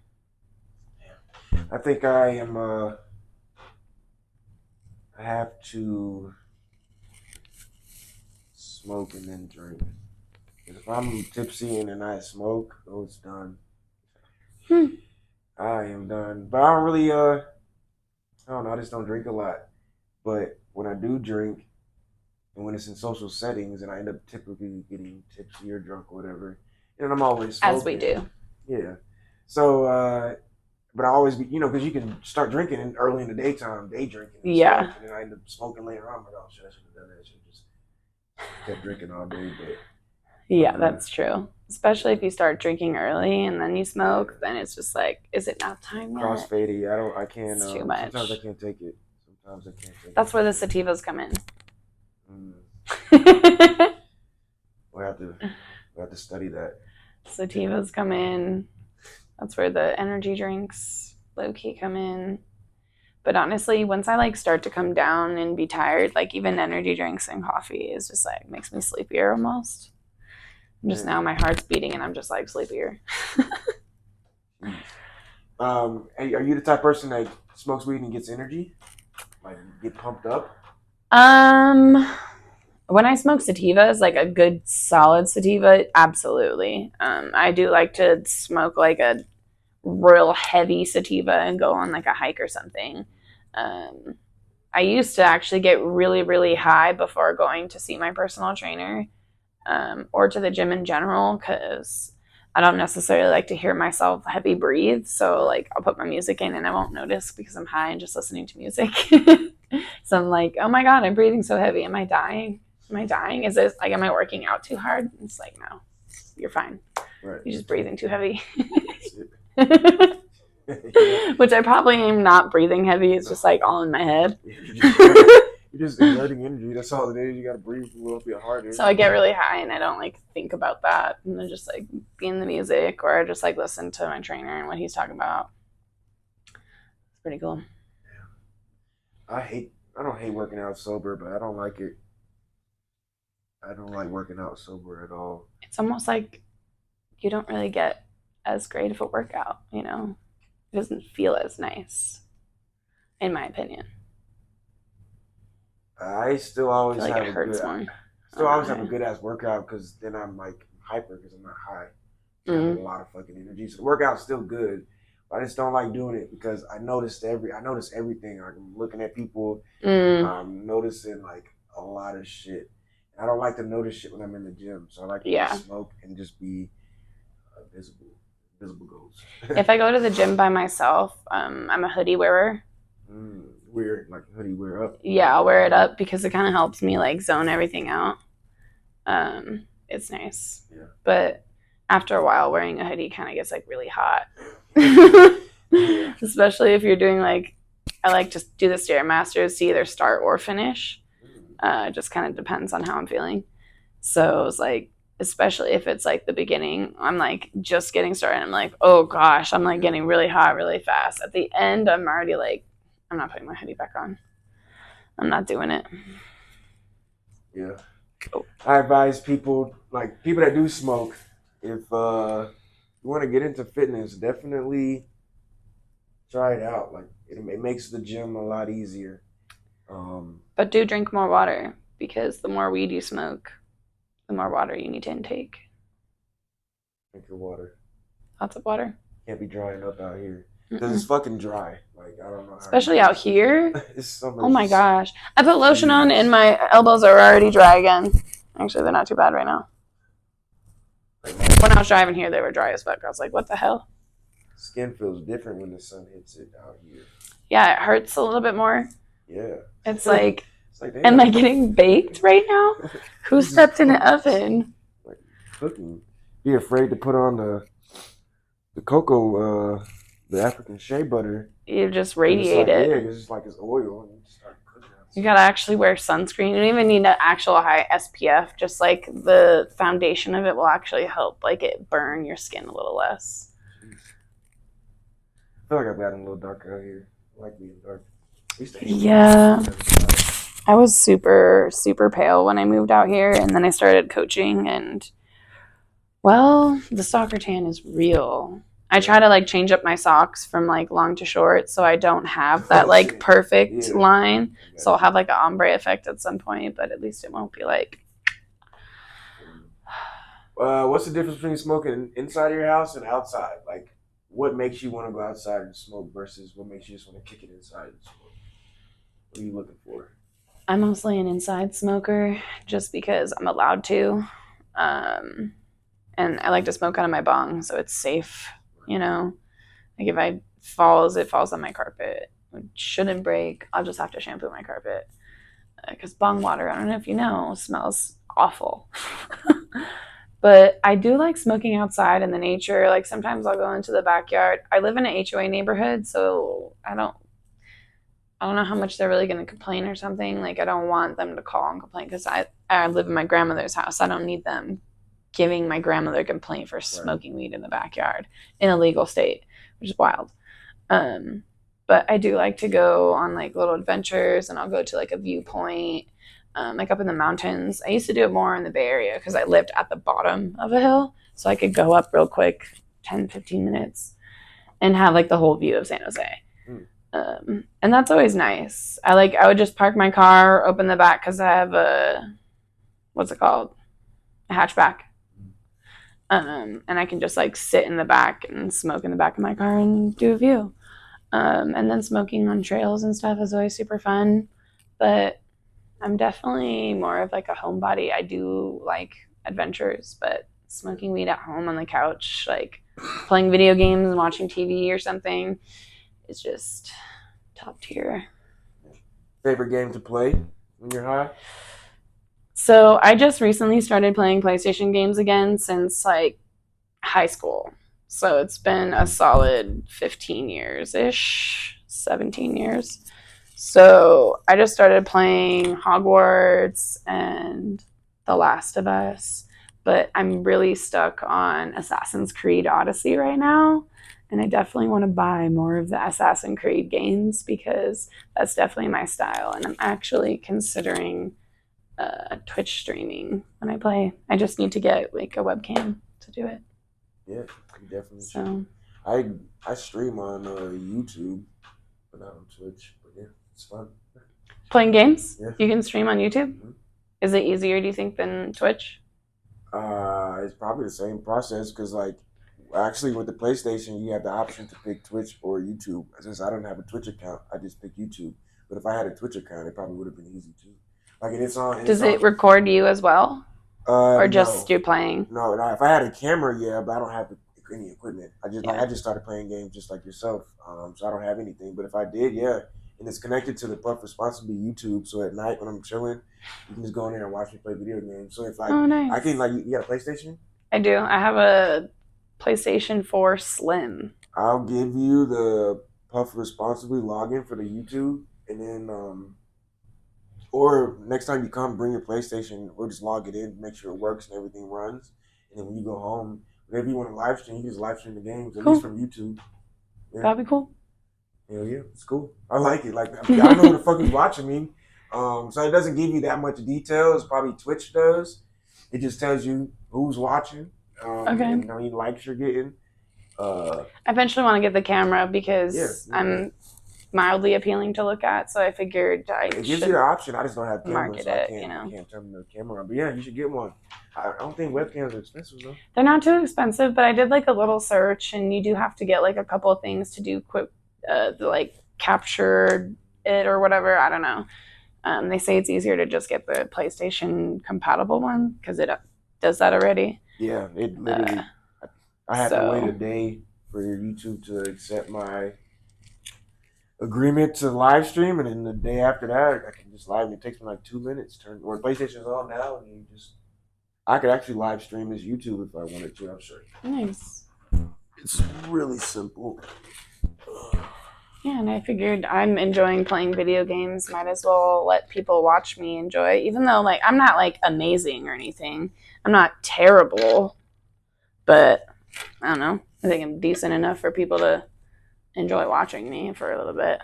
I think I am. I have to smoke and then drink. If I'm tipsy and then I smoke, oh, it's done. hmm. I am done. But I don't really. I don't know. I just don't drink a lot. But when I do drink, and when it's in social settings, and I end up typically getting tipsy or drunk or whatever, and I'm always As we smoking. do. Yeah. So, but I always be, because you can start drinking early in the daytime, day drinking and Yeah. stuff, and then I end up smoking later on. I'm like, oh shit, I should have done that. I should have just kept drinking all day. But Yeah, that's true. Especially if you start drinking early and then you smoke, yeah, then it's just like, is it nap time yet? crossfading. I don't. I can't. It's too Sometimes I much. can't take it. Sometimes I can't take That's it. where the sativas come in. Mm, we have to. We have to study that. Sativas come in. That's where the energy drinks low key come in. But honestly, once I like start to come down and be tired, like even energy drinks and coffee is just like makes me sleepier almost. And just Yeah. now my heart's beating and I'm just like sleepier. Are you the type of person that smokes weed and gets energy, like get pumped up? um when I smoke sativas, like a good solid sativa, absolutely. I do like to smoke like a real heavy sativa and go on like a hike or something. Um, I used to actually get really, really high before going to see my personal trainer or to the gym in general because I don't necessarily like to hear myself heavy breathe. So, like, I'll put my music in and I won't notice because I'm high and just listening to music. So, I'm like, oh my God, I'm breathing so heavy. Am I dying? Am I dying? Is this like, am I working out too hard? It's like, no, you're fine. Right. You're just breathing too heavy. Yeah. Which I probably am not breathing heavy. It's just like all in my head. You're just exerting energy. That's all it is. You got to breathe a little bit harder. So I get really high and I don't like think about that. And I just like be in the music or I just like listen to my trainer and what he's talking about. It's pretty cool. I don't hate working out sober, but I don't like it. I don't like working out sober at all. It's almost like you don't really get as great of a workout, It doesn't feel as nice, in my opinion. I still I always feel like have it a hurts good, more. still always have a good ass workout because then I'm like hyper because I'm not high. So I get a lot of fucking energy. So the workout's still good. But I just don't like doing it because I notice everything. Like I'm looking at people, I'm noticing like a lot of shit. I don't like to notice shit when I'm in the gym. So I like to just smoke and just be visible. Visible goals. If I go to the gym by myself, I'm a hoodie wearer. wear like hoodie wear up. Yeah, I'll wear it up because it kind of helps me like zone everything out. It's nice. Yeah. But after a while, wearing a hoodie kind of gets like really hot. Yeah. Especially if you're doing like, I like to do the Stairmasters to either start or finish. It just kind of depends on how I'm feeling. So it's like, especially if it's like the beginning, I'm like just getting started. I'm like, oh gosh, I'm like getting really hot really fast. At the end, I'm already like, I'm not putting my hoodie back on. I'm not doing it. Yeah. Oh. I advise people, like people that do smoke, if you want to get into fitness, definitely try it out. Like it makes the gym a lot easier. But do drink more water because the more weed you smoke, the more water you need to intake. Drink your water. Lots of water. Can't be drying up out here. Because it's fucking dry. Like, I don't know. Especially out here. It's so Oh my gosh. I put lotion on and my elbows are already dry again. Actually, they're not too bad right now. When I was driving here, they were dry as fuck. I was like, what the hell? Skin feels different when the sun hits it out here. Yeah, it hurts a little bit more. Yeah. It's like, damn. am I getting baked right now? Who stepped in an oven? Like cooking. Be afraid to put on the cocoa, the African shea butter. You just radiate it. it. Yeah, it's just like it's oil. And you start cooking. You gotta actually wear sunscreen. You don't even need an actual high SPF. Just like the foundation of it will actually help like it burn your skin a little less. Jeez. I feel like I've gotten a little darker out here. I like being dark. Yeah. I was super, super pale when I moved out here, and then I started coaching, and well, the soccer tan is real. I try to like change up my socks from like long to short so I don't have that like perfect line. So I'll have like an ombre effect at some point, but at least it won't be like. What's the difference between smoking inside of your house and outside? Like, what makes you want to go outside and smoke versus what makes you just want to kick it inside and smoke? What are you looking for? I'm mostly an inside smoker just because I'm allowed to. And I like to smoke out of my bong, so it's safe, you know. Like if it falls on my carpet. It shouldn't break. I'll just have to shampoo my carpet. Because bong water, I don't know if you know, smells awful. But I do like smoking outside in the nature. Like sometimes I'll go into the backyard. I live in an HOA neighborhood, so I don't know how much they're really going to complain or something. Like I don't want them to call and complain because I live in my grandmother's house. I don't need them giving my grandmother a complaint for smoking weed in the backyard in a legal state, which is wild. But I do like to go on like little adventures, and I'll go to like a viewpoint, like up in the mountains. I used to do it more in the Bay Area because I lived at the bottom of a hill, so I could go up real quick, 10, 15 minutes, and have like the whole view of San Jose. And that's always nice. I would just park my car, open the back because I have a, what's it called? A hatchback. And I can just like sit in the back and smoke in the back of my car and do a view. And then smoking on trails and stuff is always super fun. But I'm definitely more of like a homebody. I do like adventures, but smoking weed at home on the couch, like playing video games and watching TV or something, is just top tier. Favorite game to play when you're high? So I just recently started playing PlayStation games again since like high school. So it's been a solid 15 years-ish, 17 years. So I just started playing Hogwarts and The Last of Us, but I'm really stuck on Assassin's Creed Odyssey right now. And I definitely want to buy more of the Assassin's Creed games because that's definitely my style. And I'm actually considering Twitch streaming when I play. I just need to get like a webcam to do it. Yeah, you definitely so should. I stream on YouTube, but not on Twitch. But yeah, it's fun. Playing games? Yeah. You can stream on YouTube? Mm-hmm. Is it easier, do you think, than Twitch? It's probably the same process because like actually with the PlayStation you have the option to pick Twitch or YouTube. Since I don't have a Twitch account, I just pick YouTube. But if I had a Twitch account, it probably would have been easy too. Like it's on. Does it record you as well, or just you playing? No. If I had a camera, yeah, but I don't have any equipment. I just started playing games just like yourself, so I don't have anything. But if I did, yeah, and it's connected to the Puff Responsibly YouTube. So at night when I'm chilling, you can just go in there and watch me play video games. So if like nice. I can like, you got a PlayStation? I do. I have a PlayStation 4 Slim. I'll give you the Puff Responsibly login for the YouTube, and then or next time you come, bring your PlayStation. We'll just log it in, make sure it works and everything runs. And then when you go home, whenever you want to live stream, you can just live stream the games, at least from YouTube. Yeah. That'd be cool. Hell yeah, it's cool. I like it. Like I don't know who the fuck is watching me. So it doesn't give you that much details. Probably Twitch does. It just tells you who's watching. And how many likes you're getting. I eventually want to get the camera because I'm mildly appealing to look at, so I figured it gives you the option. I just don't have cameras, so I can't turn the camera on. But yeah, you should get one. I don't think webcams are expensive though. They're not too expensive, but I did like a little search, and you do have to get like a couple of things to do quick, like capture it or whatever. I don't know. They say it's easier to just get the PlayStation compatible one because it does that already. Yeah, it literally. I had to wait a day for your YouTube to accept my agreement to live stream, and then the day after that, I can just live. It takes me like 2 minutes. Or PlayStation's on now, and you just. I could actually live stream this YouTube if I wanted to. I'm sure. Nice. It's really simple. Yeah, and I figured I'm enjoying playing video games. Might as well let people watch me enjoy, even though like I'm not like amazing or anything. I'm not terrible, but I don't know. I think I'm decent enough for people to enjoy watching me for a little bit.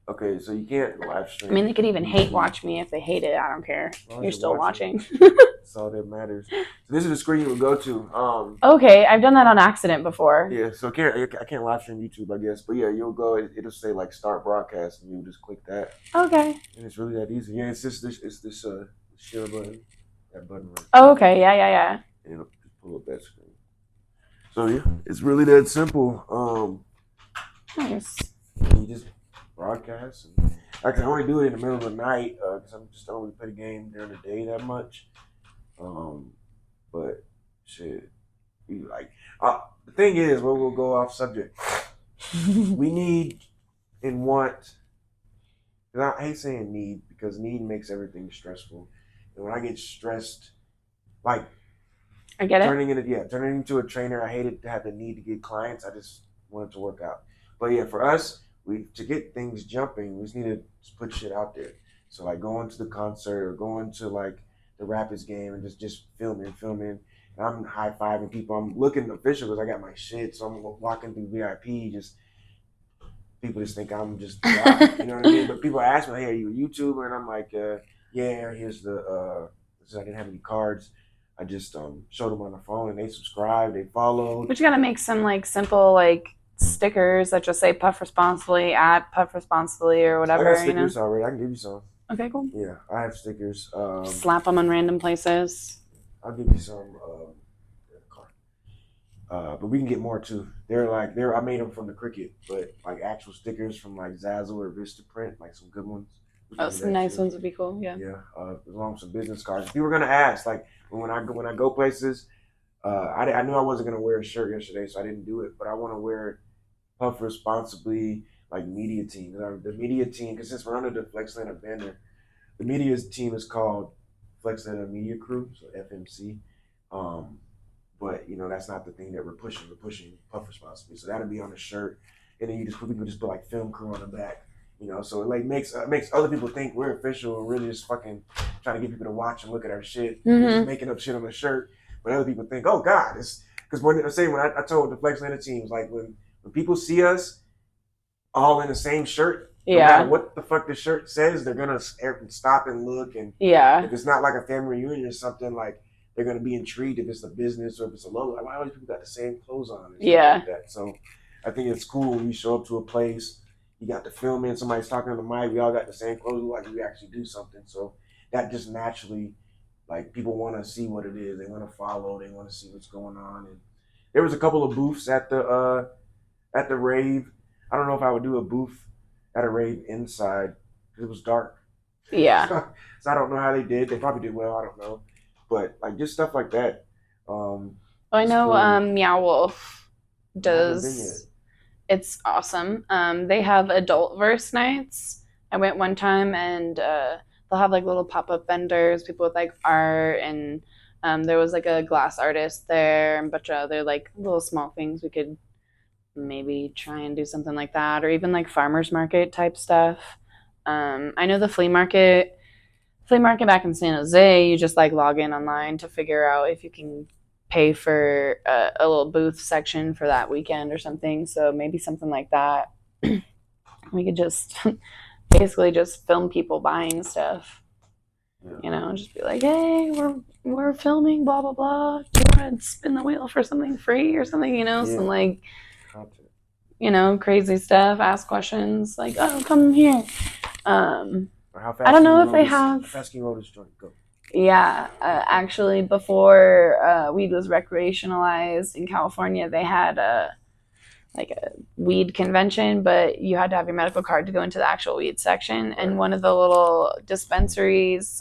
Okay, so you can't live stream. I mean, they could even hate watch me if they hate it. I don't care. You're still watching. That's all that matters. So this is the screen you would go to. Okay, I've done that on accident before. Yeah, so I can't live stream YouTube, I guess. But yeah, you'll go. It'll say like start broadcast, and you just click that. Okay. And it's really that easy. Yeah, it's just this. It's this share button. That button right there. Oh, okay. Yeah. And it'll just pull up that screen. So yeah, it's really that simple. Nice. You just broadcast. And I can only do it in the middle of the night because I'm just don't really play the game during the day that much. But shit, we like. The thing is, we'll go off subject. We need and want. Cause I hate saying need because need makes everything stressful, and when I get stressed, like I get it. Turning into a trainer, I hated to have the need to get clients. I just wanted to work out. But yeah, for us, to get things jumping, we just need to just put shit out there. So like going to the concert or going to like the Rapids game and just filming. And I'm high fiving people. I'm looking official because I got my shit. So I'm walking through VIP. Just people just think I'm just you know what I mean. But people ask me, "Hey, are you a YouTuber?" And I'm like, "Yeah." Here's the. I didn't have any cards. I just showed them on the phone and they subscribed, they followed. But you gotta make some like simple like stickers that just say Puff Responsibly at Puff Responsibly or whatever. I got stickers already. I can give you some. Okay, cool. Yeah, I have stickers. Slap them on random places. I'll give you some. But we can get more too. I made them from the Cricut, but like actual stickers from like Zazzle or Vistaprint, like some good ones. Some nice ones would be cool. Yeah. Yeah. Along with some business cards. If you were gonna ask, like when I go places, I knew I wasn't gonna wear a shirt yesterday, so I didn't do it. But I want to wear Puff Responsibly, like media team. The media team, because since we're under the FlexLander banner, the media team is called FlexLander Media Crew, so FMC. But that's not the thing that we're pushing. We're pushing Puff Responsibly, so that'll be on the shirt, and then we can just put like film crew on the back. So it like makes other people think we're official and really just fucking trying to get people to watch and look at our shit, just making up shit on the shirt. But other people think, oh God, it's because when I told the FlexLander teams, like when people see us all in the same shirt, no matter what the fuck the shirt says, they're gonna stop and look, and if it's not like a family reunion or something, like they're gonna be intrigued if it's a business or if it's a logo. Like, why all these people got the same clothes on? Like that. So I think it's cool when you show up to a place. You got the film in, somebody's talking on the mic, we all got the same clothes, like we actually do something. So that just naturally, like, people want to see what it is. They want to follow, they want to see what's going on. And there was a couple of booths at the rave. I don't know if I would do a booth at a rave inside because it was dark. Yeah. So I don't know how they did. They probably did well, I don't know. But like just stuff like that. I know cool. Meow Wolf does It's awesome. They have adult verse nights. I went one time, and they'll have like little pop up vendors, people with like art, and there was like a glass artist there, and a bunch of other like little small things we could maybe try and do something like that, or even like farmers market type stuff. I know the flea market back in San Jose, you just like log in online to figure out if you can pay for a little booth section for that weekend or something. So maybe something like that. We could just basically just film people buying stuff. Just be like, hey, we're filming, blah blah blah. Do you want to spin the wheel for something free or something? Some like crazy stuff. Ask questions like, oh, come here. I don't know if they have. How fast can you roll this joint? Go. Yeah, actually, before weed was recreationalized in California, they had a weed convention, but you had to have your medical card to go into the actual weed section. And one of the little dispensaries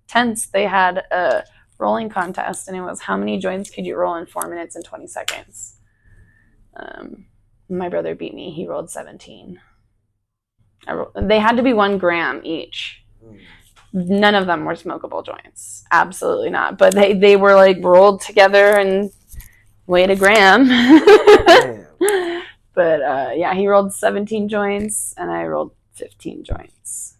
tents, they had a rolling contest, and it was how many joints could you roll in 4 minutes and 20 seconds. My brother beat me. He rolled 17. They had to be 1 gram each. None of them were smokable joints. Absolutely not. But they were like rolled together and weighed a gram. But yeah, he rolled 17 joints and I rolled 15 joints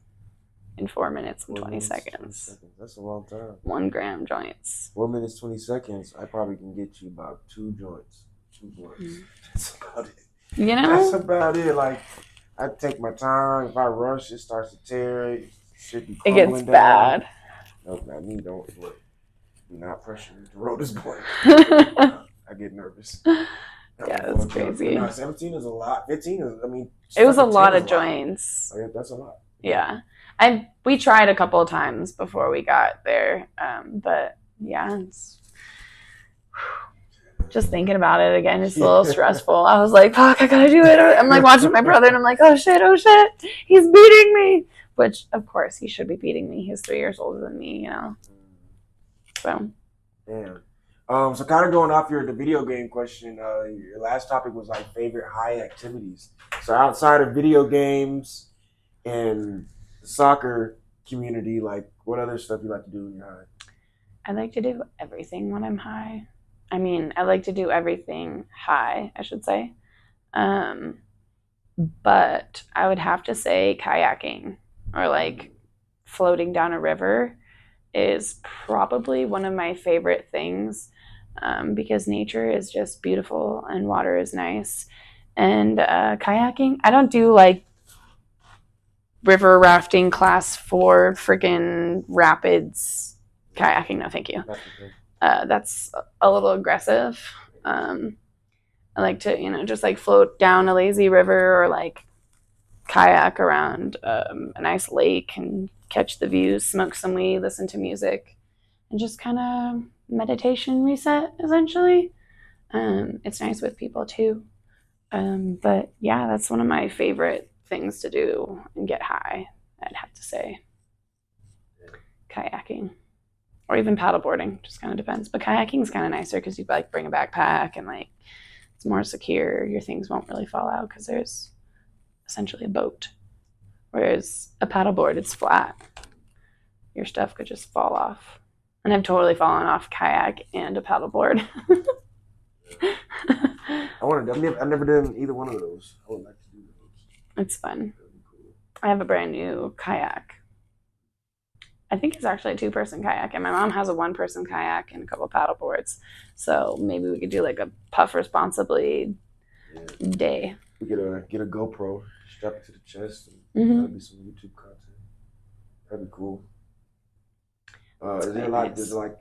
in 4 minutes and 20 seconds. That's a long time. 1 gram joints. 4 minutes, 20 seconds. I probably can get you about 2 joints. 2 joints. That's about it. That's about it. Like, I take my time. If I rush, it starts to tear. It gets bad. Nope, not me. Do not pressure me to roll this board. I get nervous. Yeah, that's crazy. No, 17 is a lot. 15 is, it was a lot of joints. Oh, yeah, that's a lot. Yeah. We tried a couple of times before we got there. But yeah, just thinking about it again, it's a little stressful. I was like, fuck, I gotta do it. I'm like watching my brother and I'm like, oh shit, he's beating me. Which, of course, he should be beating me. He's 3 years older than me, So. Damn. So kind of going off the video game question, your last topic was like favorite high activities. So outside of video games and the soccer community, like what other stuff you like to do when you're high? I like to do everything when I'm high. I like to do everything high, I should say. But I would have to say kayaking or like floating down a river is probably one of my favorite things, because nature is just beautiful and water is nice. And kayaking, I don't do like river rafting class 4 freaking rapids kayaking. No, thank you. That's a little aggressive. I like to, just like float down a lazy river or like kayak around a nice lake and catch the views, smoke some weed, listen to music, and just kind of meditation reset, essentially. It's nice with people too. But yeah, that's one of my favorite things to do and get high, I'd have to say. Kayaking. Or even paddleboarding, just kind of depends. But kayaking is kind of nicer because you like bring a backpack and like it's more secure. Your things won't really fall out because there's essentially a boat. Whereas a paddleboard, it's flat. Your stuff could just fall off. And I've totally fallen off kayak and a paddleboard. I've never done either one of those. I would like to do those. It's fun. Cool. I have a brand new kayak. I think it's actually a 2-person kayak, and my mom has a 1-person kayak and a couple paddle boards. So maybe we could do like a Puff Responsibly day. We get a GoPro, strap it to the chest, and that'd be some YouTube content. That'd be cool. Is there like a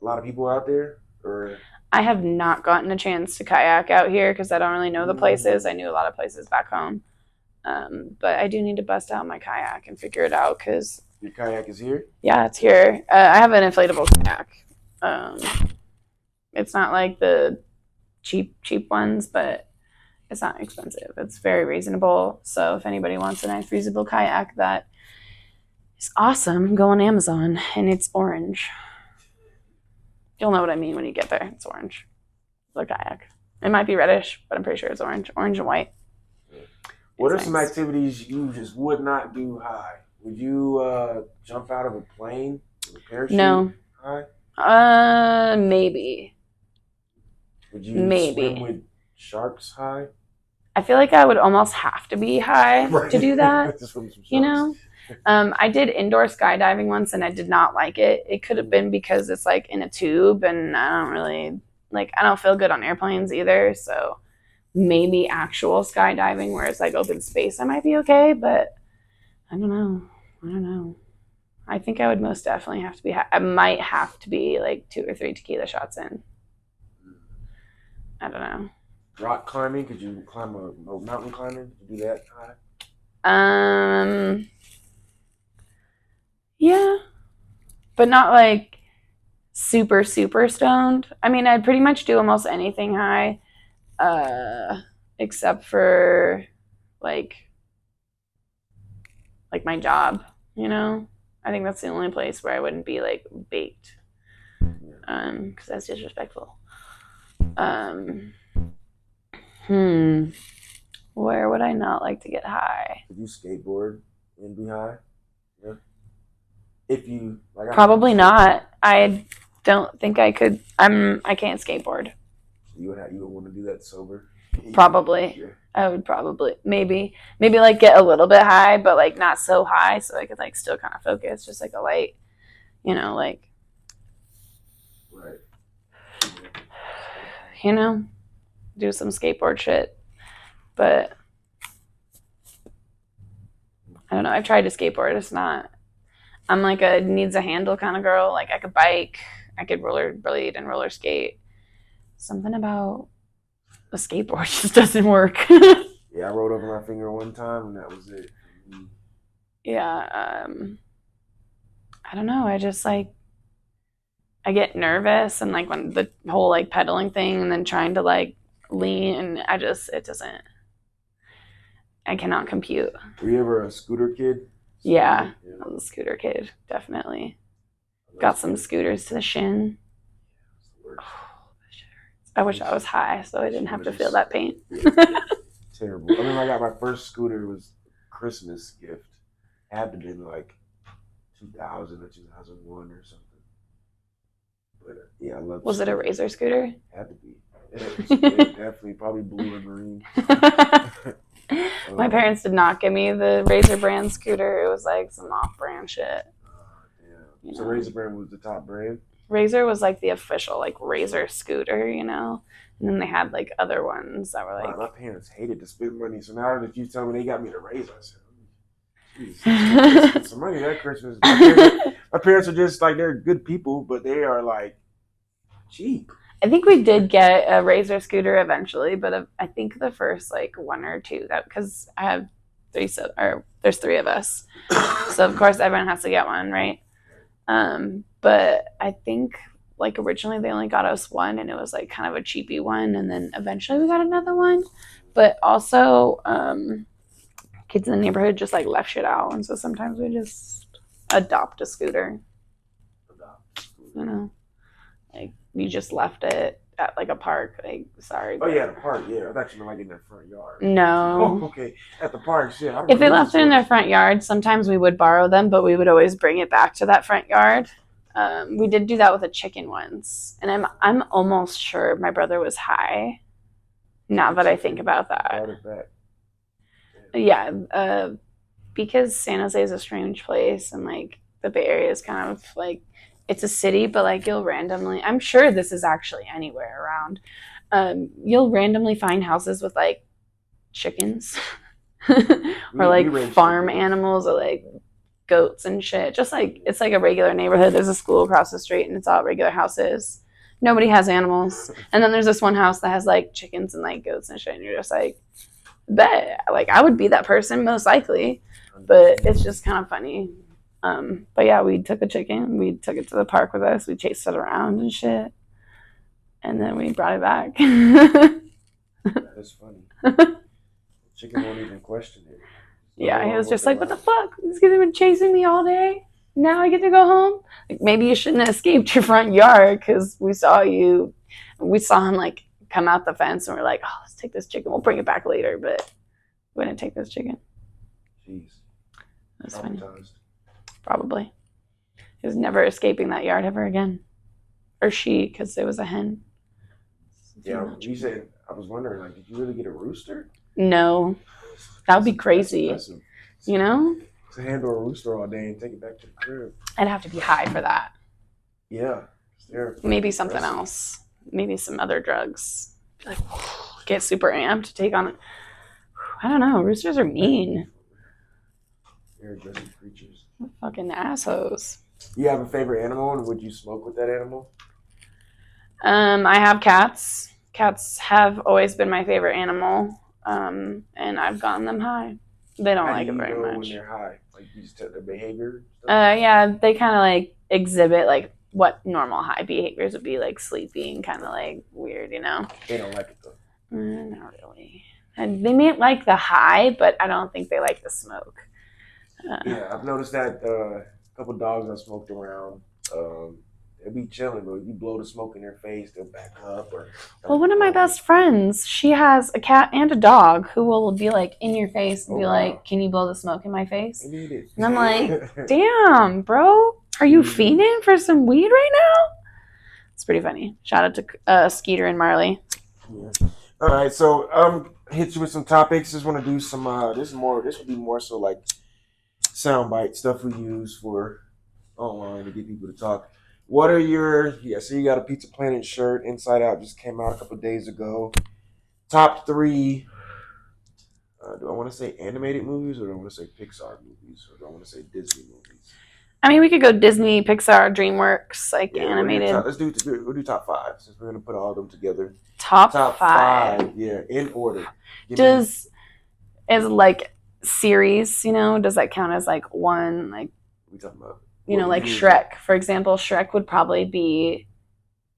lot of people out there, or? I have not gotten a chance to kayak out here because I don't really know the places. I knew a lot of places back home, but I do need to bust out my kayak and figure it out because. Your kayak is here? Yeah, it's here. I have an inflatable kayak. It's not like the cheap ones, but it's not expensive. It's very reasonable. So if anybody wants a nice reusable kayak that is awesome, go on Amazon, and it's orange. You'll know what I mean when you get there. It's orange. The kayak. It might be reddish, but I'm pretty sure it's orange and white. What It's are some nice. activities you just would not do high? Would you jump out of a plane with a parachute No. high? Maybe. Would you swim Maybe. with sharks high? I feel like I would almost have to be high Right. to do that. To swim some sharks. You know? I did indoor skydiving once and I did not like it. It could have been because it's like in a tube and I don't really I don't feel good on airplanes either. So maybe actual skydiving where it's like open space, I might be okay, but I don't know. I think I would most definitely have to be, I might have to be like 2 or 3 tequila shots in. I don't know. Rock climbing? Could you climb a mountain climbing? Could you do that high? Yeah, but not like super stoned. I mean, I'd pretty much do almost anything high, except for like my job. I think that's the only place where I wouldn't be like baked, because that's disrespectful. Where would I not like to get high? Could you skateboard and be high? Yeah. If you like, Probably not. I don't think I could. I can't skateboard. You would want to do that sober? Probably. Yeah. I would probably maybe like get a little bit high, but like not so high, so I could like still kind of focus, just like a light, like. Right. Do some skateboard shit, but I don't know. I've tried to skateboard. It's not. I'm like a needs a handle kind of girl. Like I could bike, I could rollerblade and roller skate. Something about a skateboard just doesn't work. Yeah, I rode over my finger one time and that was it. Yeah, I don't know. I just I get nervous and like when the whole like pedaling thing and then trying to like lean and it doesn't. I cannot compute. Were you ever a scooter kid? Yeah, I was a scooter kid, definitely. Got some scooters to the shin. I wish I was high so I didn't have to feel that pain. Terrible. I mean, I got my first scooter. It was a Christmas gift. It had to be like 2000 or 2001 or something. But yeah, I love. Was it a Razor scooter? Had to be. It definitely probably blue and marine. My parents did not give me the Razor brand scooter. It was like some off-brand shit. So Razor brand was the top brand? Razor was like the official like Razor scooter, and then they had like other ones that were like. My parents hated to spend money, so now that you tell me they got me the Razor, I said, "Jeez, spend some money that Christmas." My parents are just like, they're good people, but they are like cheap. I think we did get a Razor scooter eventually, but I think the first like 1 or 2 because I have 3, or there's 3 of us, so of course everyone has to get one, right? But I think like originally they only got us one, and it was like kind of a cheapy one, and then eventually we got another one. But also, kids in the neighborhood just like left shit out, and so sometimes we just adopt a scooter. Like we just left it at like a park. Like sorry. Oh yeah, the park. Yeah, I thought you meant like in their front yard. No. Oh, okay. At the park, shit. If they left it in their front yard, sometimes we would borrow them, but we would always bring it back to that front yard. We did do that with a chicken once, and I'm almost sure my brother was high. Now that I think about that. Yeah, because San Jose is a strange place, and like the Bay Area is kind of like it's a city, but like you'll randomly. I'm sure this is actually anywhere around. You'll randomly find houses with like chickens or like farm animals or like goats and shit. Just like it's like a regular neighborhood. There's a school across the street and it's all regular houses. Nobody has animals. And then there's this one house that has like chickens and like goats and shit, and you're just like, bet like I would be that person most likely. But it's just kind of funny. But yeah, we took a chicken, we took it to the park with us, we chased it around and shit, and then we brought it back. That's funny. Chicken won't even question it. Yeah, he was just like, what the fuck? These kids have been chasing me all day. Now I get to go home? Like, maybe you shouldn't have escaped your front yard because we saw you. We saw him like come out the fence and we're like, oh, let's take this chicken. We'll bring it back later, but we didn't take this chicken. Jeez. That's funny. Probably. He was never escaping that yard ever again. Or she, because it was a hen. Yeah, you said, I was wondering, like, did you really get a rooster? No. That would be crazy. You know? To handle a rooster all day and take it back to the crib. I'd have to be high for that. Yeah. Maybe something else. Maybe some other drugs. Like, get super amped to take on it. I don't know. Roosters are mean. They're aggressive creatures. Fucking assholes. You have a favorite animal, and would you smoke with that animal? I have cats. Cats have always been my favorite animal, and I've gotten them high. They don't like it very much. When they're high? Like, you just tell their behavior? Yeah, they kind of like exhibit like what normal high behaviors would be, like sleeping, kind of like weird, you know? They don't like it though. Not really. And they may like the high, but I don't think they like the smoke. Yeah, I've noticed that a couple dogs I smoked around, they'll be chilling, but you blow the smoke in their face, they'll back up. Well, one of my best friends, she has a cat and a dog who will be like in your face and be like, can you blow the smoke in my face? I need it. And I'm like, damn, bro, are you fiending for some weed right now? It's pretty funny. Shout out to Skeeter and Marley. Yeah. All right, so hit you with some topics. Just want to do some. This would be more so like soundbite stuff we use for online to get people to talk. What are your so you got a Pizza Planet shirt, Inside Out just came out a couple days ago. Top 3. Do I want to say animated movies, or do I want to say Pixar movies, or do I want to say Disney movies? I mean, we could go Disney, Pixar, DreamWorks, like animated. We'll do top 5 since we're gonna put all of them together. Top 5, yeah, in order. Is like series, you know? Does that count as like one? Like we talking about? Like Shrek, for example. Shrek would probably be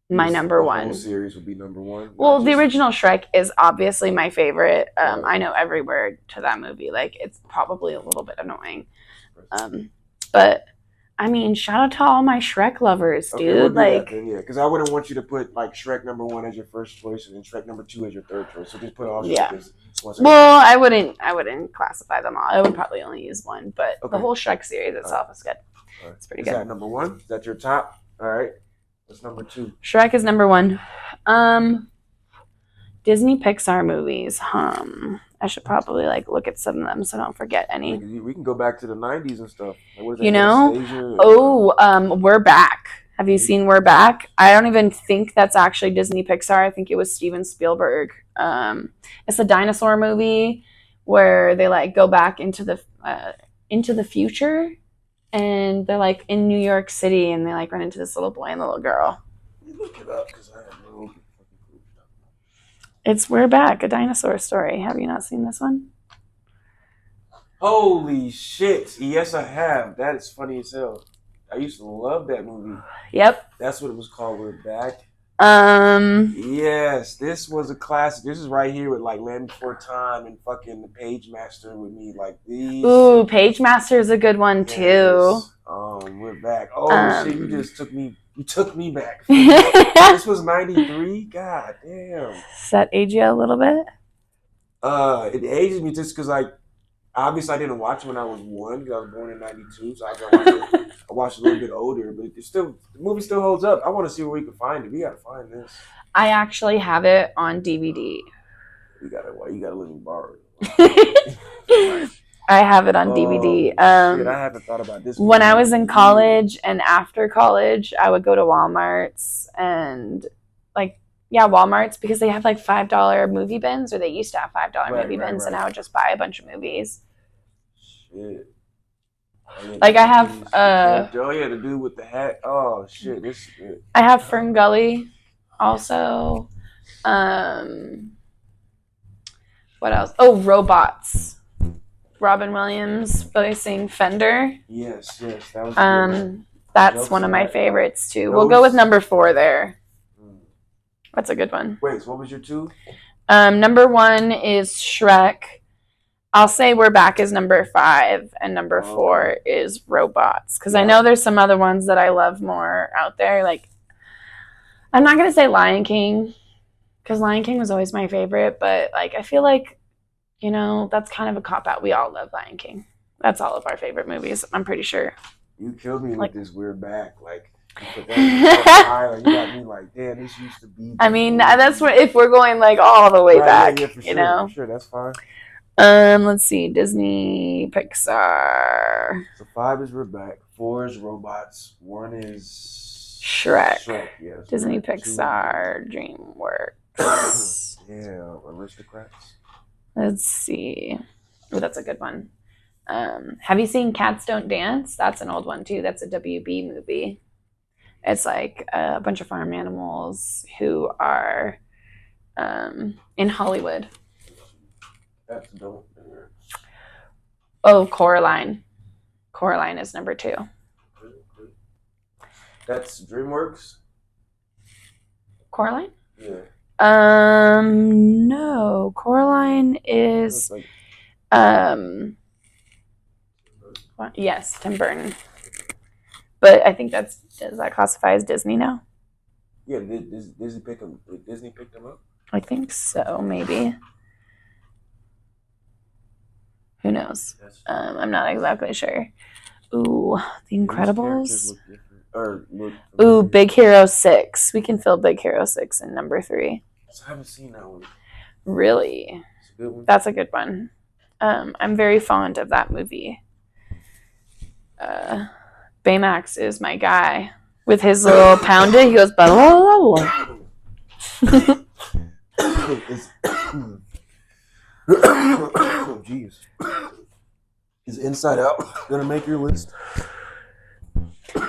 my number one. The whole series would be number 1. Well, the original Shrek is obviously my favorite. I know every word to that movie. Like, it's probably a little bit annoying. But I mean, shout out to all my Shrek lovers, dude. Okay, because I wouldn't want you to put like Shrek number 1 as your first choice and then Shrek number 2 as your third choice. So just put all Shrek as once. Well, I wouldn't classify them all. I would probably only use one, but the whole Shrek series itself is good. Right. It's pretty good. Is that number 1? Is that your top? All right. What's number 2? Shrek is number 1. Disney Pixar movies. I should probably like look at some of them so I don't forget any. We can go back to the 90s and stuff. Like, what is that, you know? We're Back. Have you seen We're Back? I don't even think that's actually Disney Pixar. I think it was Steven Spielberg. It's a dinosaur movie where they like go back into the future, and they're like in New York City, and they like run into this little boy and little girl. Look it up because I have no fucking clue. It's We're Back, a dinosaur story. Have you not seen this one? Holy shit! Yes, I have. That is funny as hell. I used to love that movie. Yep. That's what it was called. We're Back. Yes, this was a classic. This is right here with like Land Before Time and fucking the Page Master with me, like these. Ooh, Page Master is a good one too. We're Back. Oh shit! You took me back. This was 93. God damn. Does that age you a little bit? It ages me just because like obviously I didn't watch it when I was 1 because I was born in 92, so I watched it a little bit older, but the movie still holds up. I want to see where we can find it. We gotta find this. I actually have it on DVD. You gotta let me borrow it. I have it on DVD. Shit, I haven't thought about this. When I was in college and after college, I would go to Walmart's and Walmart's because they have like $5 movie bins, or they used to have $5 movie bins, and I would just buy a bunch of movies. Shit. Like I have the dude with the hat. Oh shit, this is good. I have Ferngully also. What else? Oh, Robots. Robin Williams voicing Fender. Yes, that was good. That's one of my favorites too. We'll go with number 4 there. That's a good one. Wait, so what was your 2? Number 1 is Shrek. I'll say We're Back is number 5, and number 4 is Robots. Because I know there's some other ones that I love more out there. Like, I'm not going to say Lion King, Because Lion King was always my favorite, but like I feel like, you know, that's kind of a cop out. We all love Lion King. That's all of our favorite movies, I'm pretty sure. You killed me Like- with this weird back. Like, you put that high, like, you got me like, damn, this used to be. I mean, that's what if we're going like all the way back, Yeah, for you sure, know. For sure, that's fine. Let's see, Disney, Pixar. So 5 is we're back. 4 is robots. 1 is Shrek. Yes. Disney, Pixar, DreamWorks. Yeah, Aristocrats. Let's see. Oh, that's a good one. Have you seen Cats Don't Dance? That's an old one too. That's a WB movie. It's like a bunch of farm animals who are in Hollywood. Cats Don't. Oh, Coraline. Coraline is number 2. That's DreamWorks. Coraline? Yeah. No. Coraline is Like, yes, Tim Burton. But I think does that classify as Disney now? yeah, Disney picked them up. I think so, maybe. Who knows? I'm not exactly sure. Ooh, The Incredibles. Ooh, Big Hero 6. We can fill Big Hero 6 in number 3. I haven't seen that one. Really? It's a good one. That's a good one. I'm very fond of that movie. Baymax is my guy. With his little pounder, he goes, blah, blah, blah, blah. Jeez. Is Inside Out gonna make your list?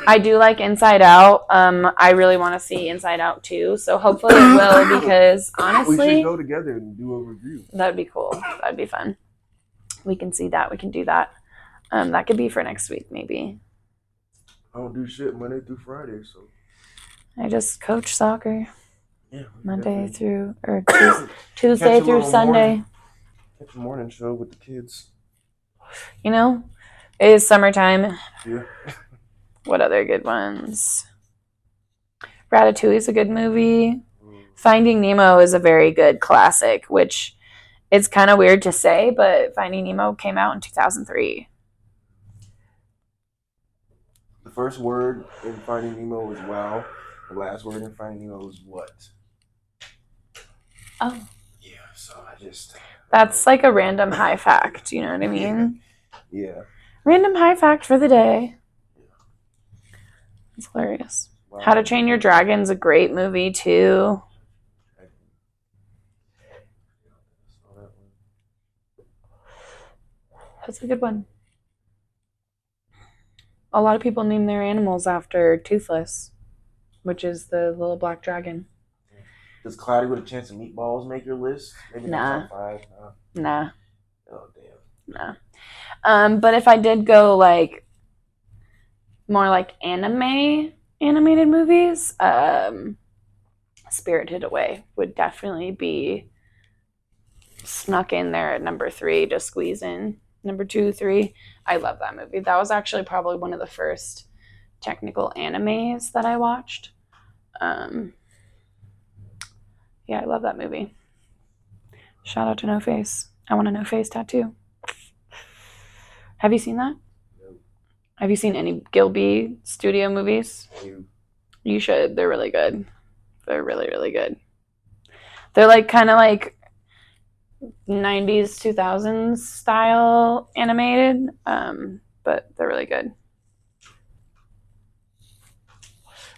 I do like Inside Out. I really want to see Inside Out too, so hopefully it will because honestly, we should go together and do a review. That'd be cool. That'd be fun. We can see that. We can do that. That could be for next week, maybe. I don't do shit Monday through Friday, so I just coach soccer. Yeah, Monday through or Tuesday through Sunday. Catch a morning show with the kids. You know, it is summertime. Yeah. What other good ones? Ratatouille is a good movie. Finding Nemo is a very good classic, which it's kind of weird to say, but Finding Nemo came out in 2003. The first word in Finding Nemo was wow. The last word in Finding Nemo was what? Oh. Yeah, so I just... That's like a random high fact, you know what I mean? Yeah. Random high fact for the day. It's hilarious. Wow. How to Train Your Dragon's a great movie too. That's a good one. A lot of people name their animals after Toothless, which is the little black dragon. Does Cloudy with a Chance of Meatballs make your list? Maybe nah. Top 5? Nah. Oh, damn. Nah. But if I did go like more like animated movies, Spirited Away would definitely be snuck in there at number 3 to squeeze in. Number 2, 3. I love that movie. That was actually probably one of the first technical animes that I watched. Yeah, I love that movie. Shout out to No Face. I want a No Face tattoo. Have you seen that? No. Have you seen any Gilby studio movies? No. You should. They're really good. They're really, really good. They're like kind of like 90s, 2000s style animated, but they're really good.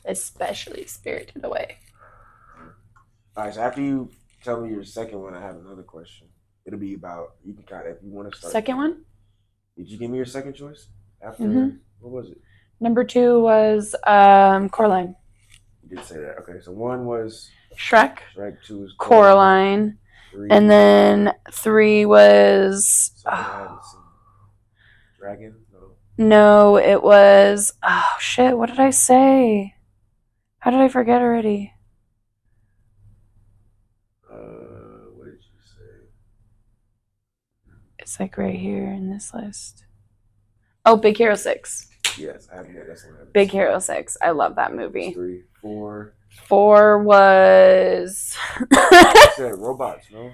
Especially Spirited Away. All right, so after you tell me your second one, I have another question. It'll be about, you can kind of, if you want to start. Second one? Did you give me your second choice? After, what was it? Number 2 was Coraline. You did say that. Okay, so 1 was Shrek. Shrek. 2 is Coraline. 3. And then 3 was... Dragon? No, it was... Oh, shit, what did I say? How did I forget already? What did you say? It's like right here in this list. Oh, Big Hero 6. Yes, I have. Yeah, that's one. Big Hero 6. I love that movie. 3, 4. 4 was You said robots, no?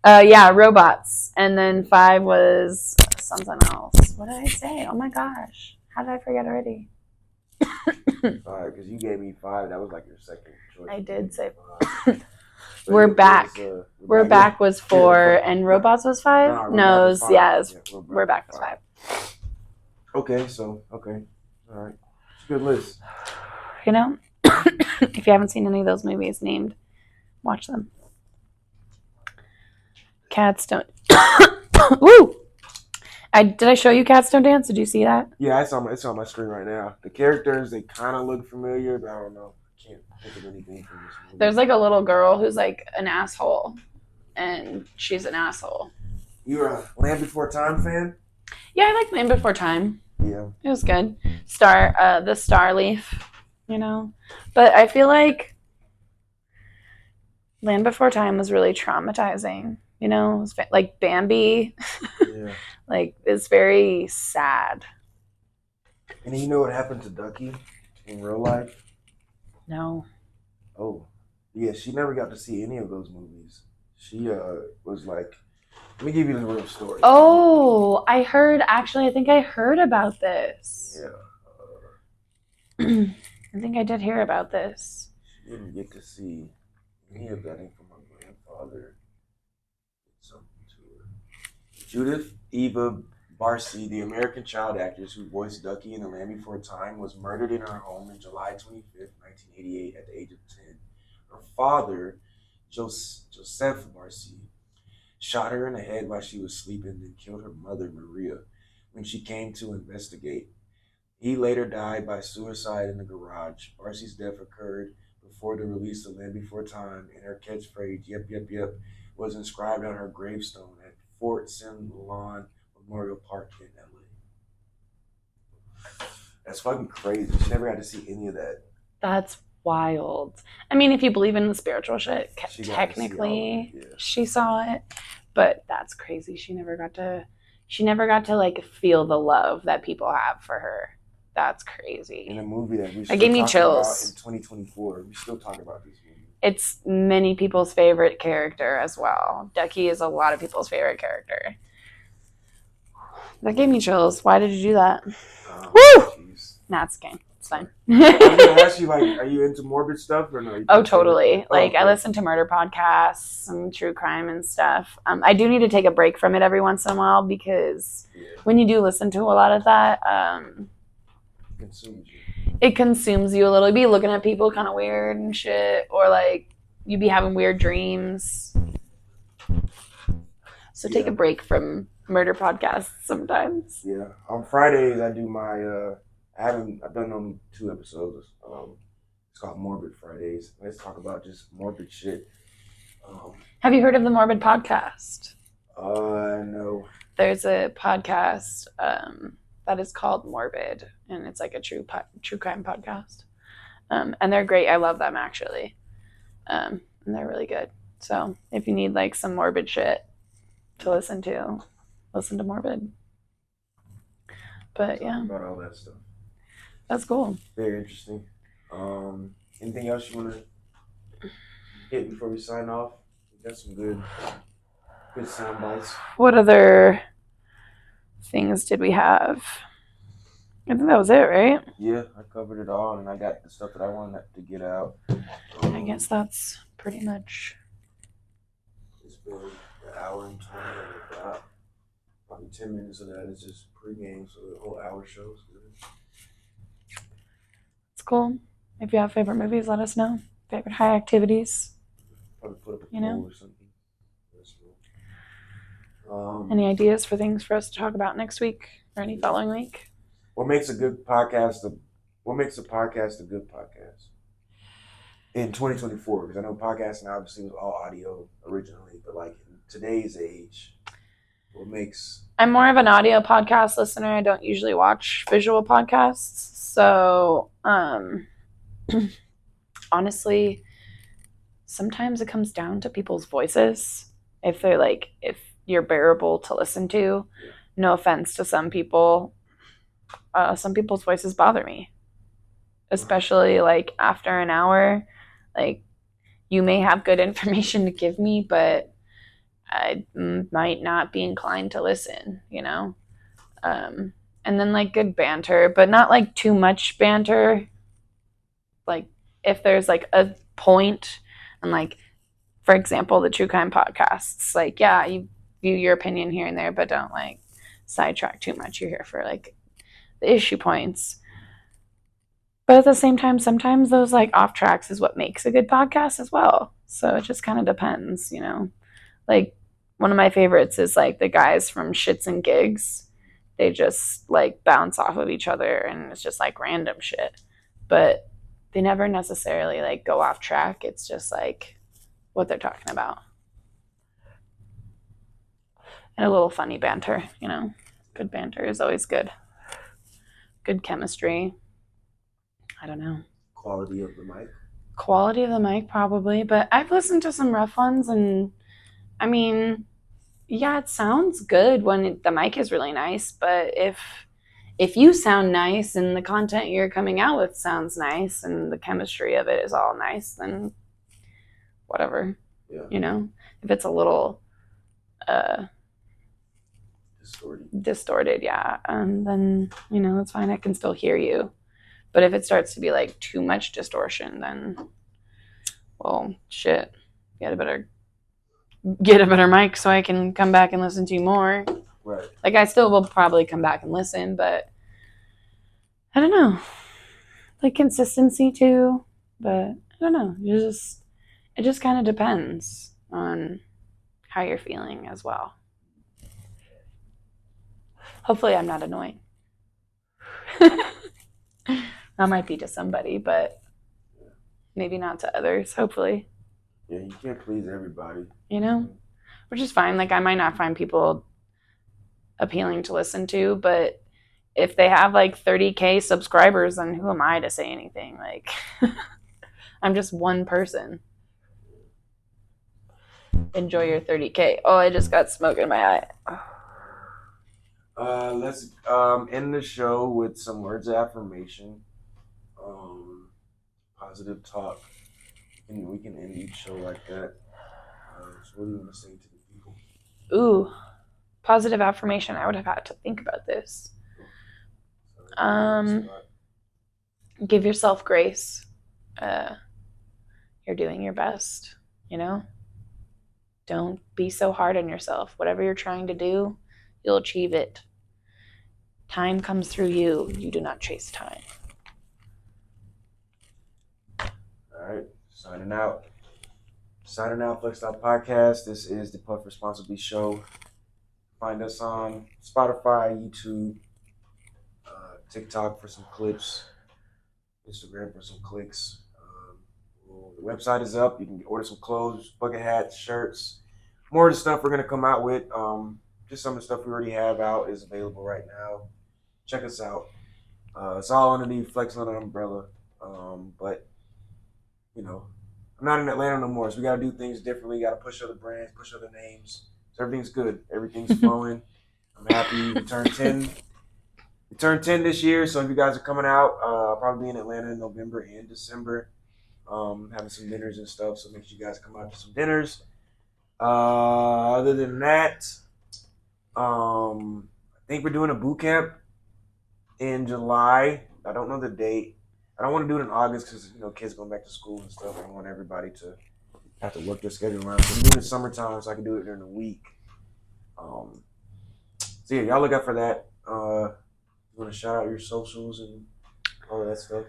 yeah, robots. And then 5 was something else. What did I say? Oh my gosh. How did I forget already? Because you gave me 5. That was like your second choice. I did say We're back. We're back Yeah. was 4 and robots was 5? No, No, We're Back was 5. yeah, We're back was was 5. Okay, okay. All right. It's a good list. You know, if you haven't seen any of those movies named, watch them. Cats don't. Woo! Did I show you Cats Don't Dance? Did you see that? Yeah, it's on my screen right now. The characters, they kind of look familiar, but I don't know. I can't think of anything from this movie. There's like a little girl who's like an asshole, and she's an asshole. You're a Land Before Time fan? Yeah, I like Land Before Time. Yeah. It was good. The Starleaf, you know. But I feel like Land Before Time was really traumatizing. You know, it was like Bambi. Yeah. Like, it's very sad. And you know what happened to Ducky in real life? No. Oh, yeah. She never got to see any of those movies. She was like, let me give you the real story. Oh, I think I heard about this. Yeah. I think I did hear about this. She didn't get to see any of that from her grandfather. Something to her. Judith Eva Barcy, the American child actress who voiced Ducky in The Land Before Time, was murdered in her home on July 25th, 1988, at the age of 10. Her father, Joseph Barcy, shot her in the head while she was sleeping and killed her mother, Maria, when she came to investigate. He later died by suicide in the garage. Barcy's death occurred before the release of Land Before Time, and her catchphrase, "Yep, yep, yep," was inscribed on her gravestone at Fort San Juan Memorial Park in LA. That's fucking crazy. She never got to see any of that. That's wild. I mean, if you believe in the spiritual shit, technically yeah. She saw it, but that's crazy. She never got to like feel the love that people have for her. That's crazy. In a movie that we gave me chills. About in 2024, we still talk about this movie. It's many people's favorite character as well. Ducky is a lot of people's favorite character. That gave me chills. Why did you do that? Woo! Geez. Nah, it's okay. It's fine. I was gonna ask you, like, are you into morbid stuff or no? Oh, totally. Like, okay. I listen to murder podcasts and true crime and stuff. I do need to take a break from it every once in a while because when you do listen to a lot of that, it consumes you a little. You'd be looking at people kind of weird and shit, or like you'd be having weird dreams. So take a break from murder podcasts sometimes. Yeah. On Fridays, I do my. I've done only 2 episodes. It's called Morbid Fridays. Let's talk about just morbid shit. Have you heard of the Morbid podcast? No. There's a podcast that is called Morbid, and it's like a true crime podcast. And they're great. I love them, actually. And they're really good. So if you need like some morbid shit to listen to Morbid. But yeah. About all that stuff. That's cool. Very interesting. Anything else you want to hit before we sign off? We got some good sound bites. What other things did we have? I think that was it, right? Yeah, I covered it all, and I got the stuff that I wanted to get out. I guess that's pretty much. It's been an hour and 20 of that. Probably 10 minutes of that is just pregame, so the whole hour show is good. It's cool. If you have favorite movies, let us know. Favorite high activities. Probably put up a poll or something. Any ideas for things for us to talk about next week or any following week? What makes a podcast a good podcast in 2024? Because I know podcasting obviously was all audio originally, but like in today's age, what makes... I'm more of an audio podcast listener. I don't usually watch visual podcasts. So, honestly, sometimes it comes down to people's voices. If you're bearable to listen to. No offense to some people. Some people's voices bother me. Especially like after an hour. Like, you may have good information to give me, but I might not be inclined to listen, you know? And then like good banter, but not like too much banter. Like, if there's like a point, and like, for example, the true crime podcasts, like, yeah, you view your opinion here and there, but don't like sidetrack too much. You're here for like the issue points. But at the same time, sometimes those like off tracks is what makes a good podcast as well. So it just kind of depends, you know? Like, one of my favorites is like the guys from Shits and Gigs. They just like bounce off of each other and it's just like random shit. But they never necessarily like go off track. It's just like what they're talking about. And a little funny banter, you know? Good banter is always good. Good chemistry. I don't know. Quality of the mic. Quality of the mic, probably. But I've listened to some rough ones, and I mean, yeah, it sounds good when the mic is really nice. But if you sound nice and the content you're coming out with sounds nice and the chemistry of it is all nice, then whatever. Yeah. You know, if it's a little distorted, yeah, then you know it's fine. I can still hear you. But if it starts to be like too much distortion, then, well, shit, get a better mic so I can come back and listen to you more. Right. Like, I still will probably come back and listen, but I don't know. Like, consistency too, but I don't know. It just kind of depends on how you're feeling as well. Hopefully I'm not annoying. That might be to somebody, but maybe not to others, hopefully. Yeah, you can't please everybody. You know? Which is fine. Like, I might not find people appealing to listen to, but if they have like 30K subscribers, then who am I to say anything? Like, I'm just one person. Enjoy your 30K. Oh, I just got smoke in my eye. Let's end the show with some words of affirmation. Positive talk. And we can end each show like that. So what do you want to say to the people? Ooh, positive affirmation. I would have had to think about this. Give yourself grace. You're doing your best, you know? Don't be so hard on yourself. Whatever you're trying to do, you'll achieve it. Time comes through you. You do not chase time. All right, signing out. Flexstyle Podcast. This is the Puff Responsibly Show. Find us on Spotify, YouTube, TikTok for some clips, Instagram for some clicks. The website is up. You can order some clothes, bucket hats, shirts. More of the stuff we're going to come out with. Just some of the stuff we already have out is available right now. Check us out. It's all underneath Flex on an umbrella. But, you know, I'm not in Atlanta no more, so we got to do things differently. Got to push other brands, push other names. So everything's good. Everything's flowing. I'm happy. We turned 10. We turned 10 this year, so if you guys are coming out, I'll probably be in Atlanta in November and December. Having some dinners and stuff, so make sure you guys come out to some dinners. Other than that, I think we're doing a boot camp in July. I don't know the date. I don't want to do it in August because, you know, kids going back to school and stuff. I don't want everybody to have to work their schedule around. So I'm doing it in summertime so I can do it during the week. So yeah, y'all look out for that. You want to shout out your socials and all of that stuff?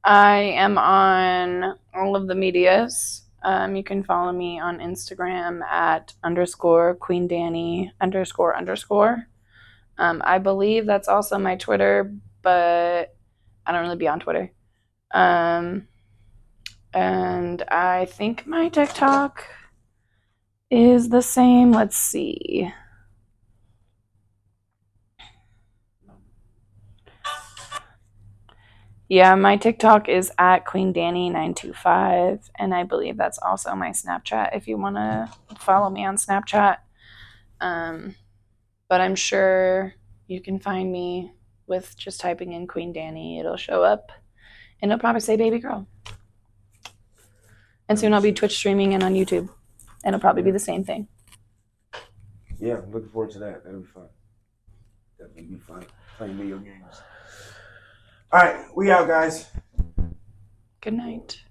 I am on all of the medias. You can follow me on Instagram at _QueenDanny __. I believe that's also my Twitter, but I don't really be on Twitter. And I think my TikTok is the same. Let's see. Yeah, my TikTok is at QueenDanny925, and I believe that's also my Snapchat if you want to follow me on Snapchat. But I'm sure you can find me with just typing in Queen Danny. It'll show up, and it'll probably say baby girl. And soon I'll be Twitch streaming and on YouTube. And it'll probably be the same thing. Yeah, I'm looking forward to that. That'll be fun. Definitely be fun playing video games. All right, we out, guys. Good night.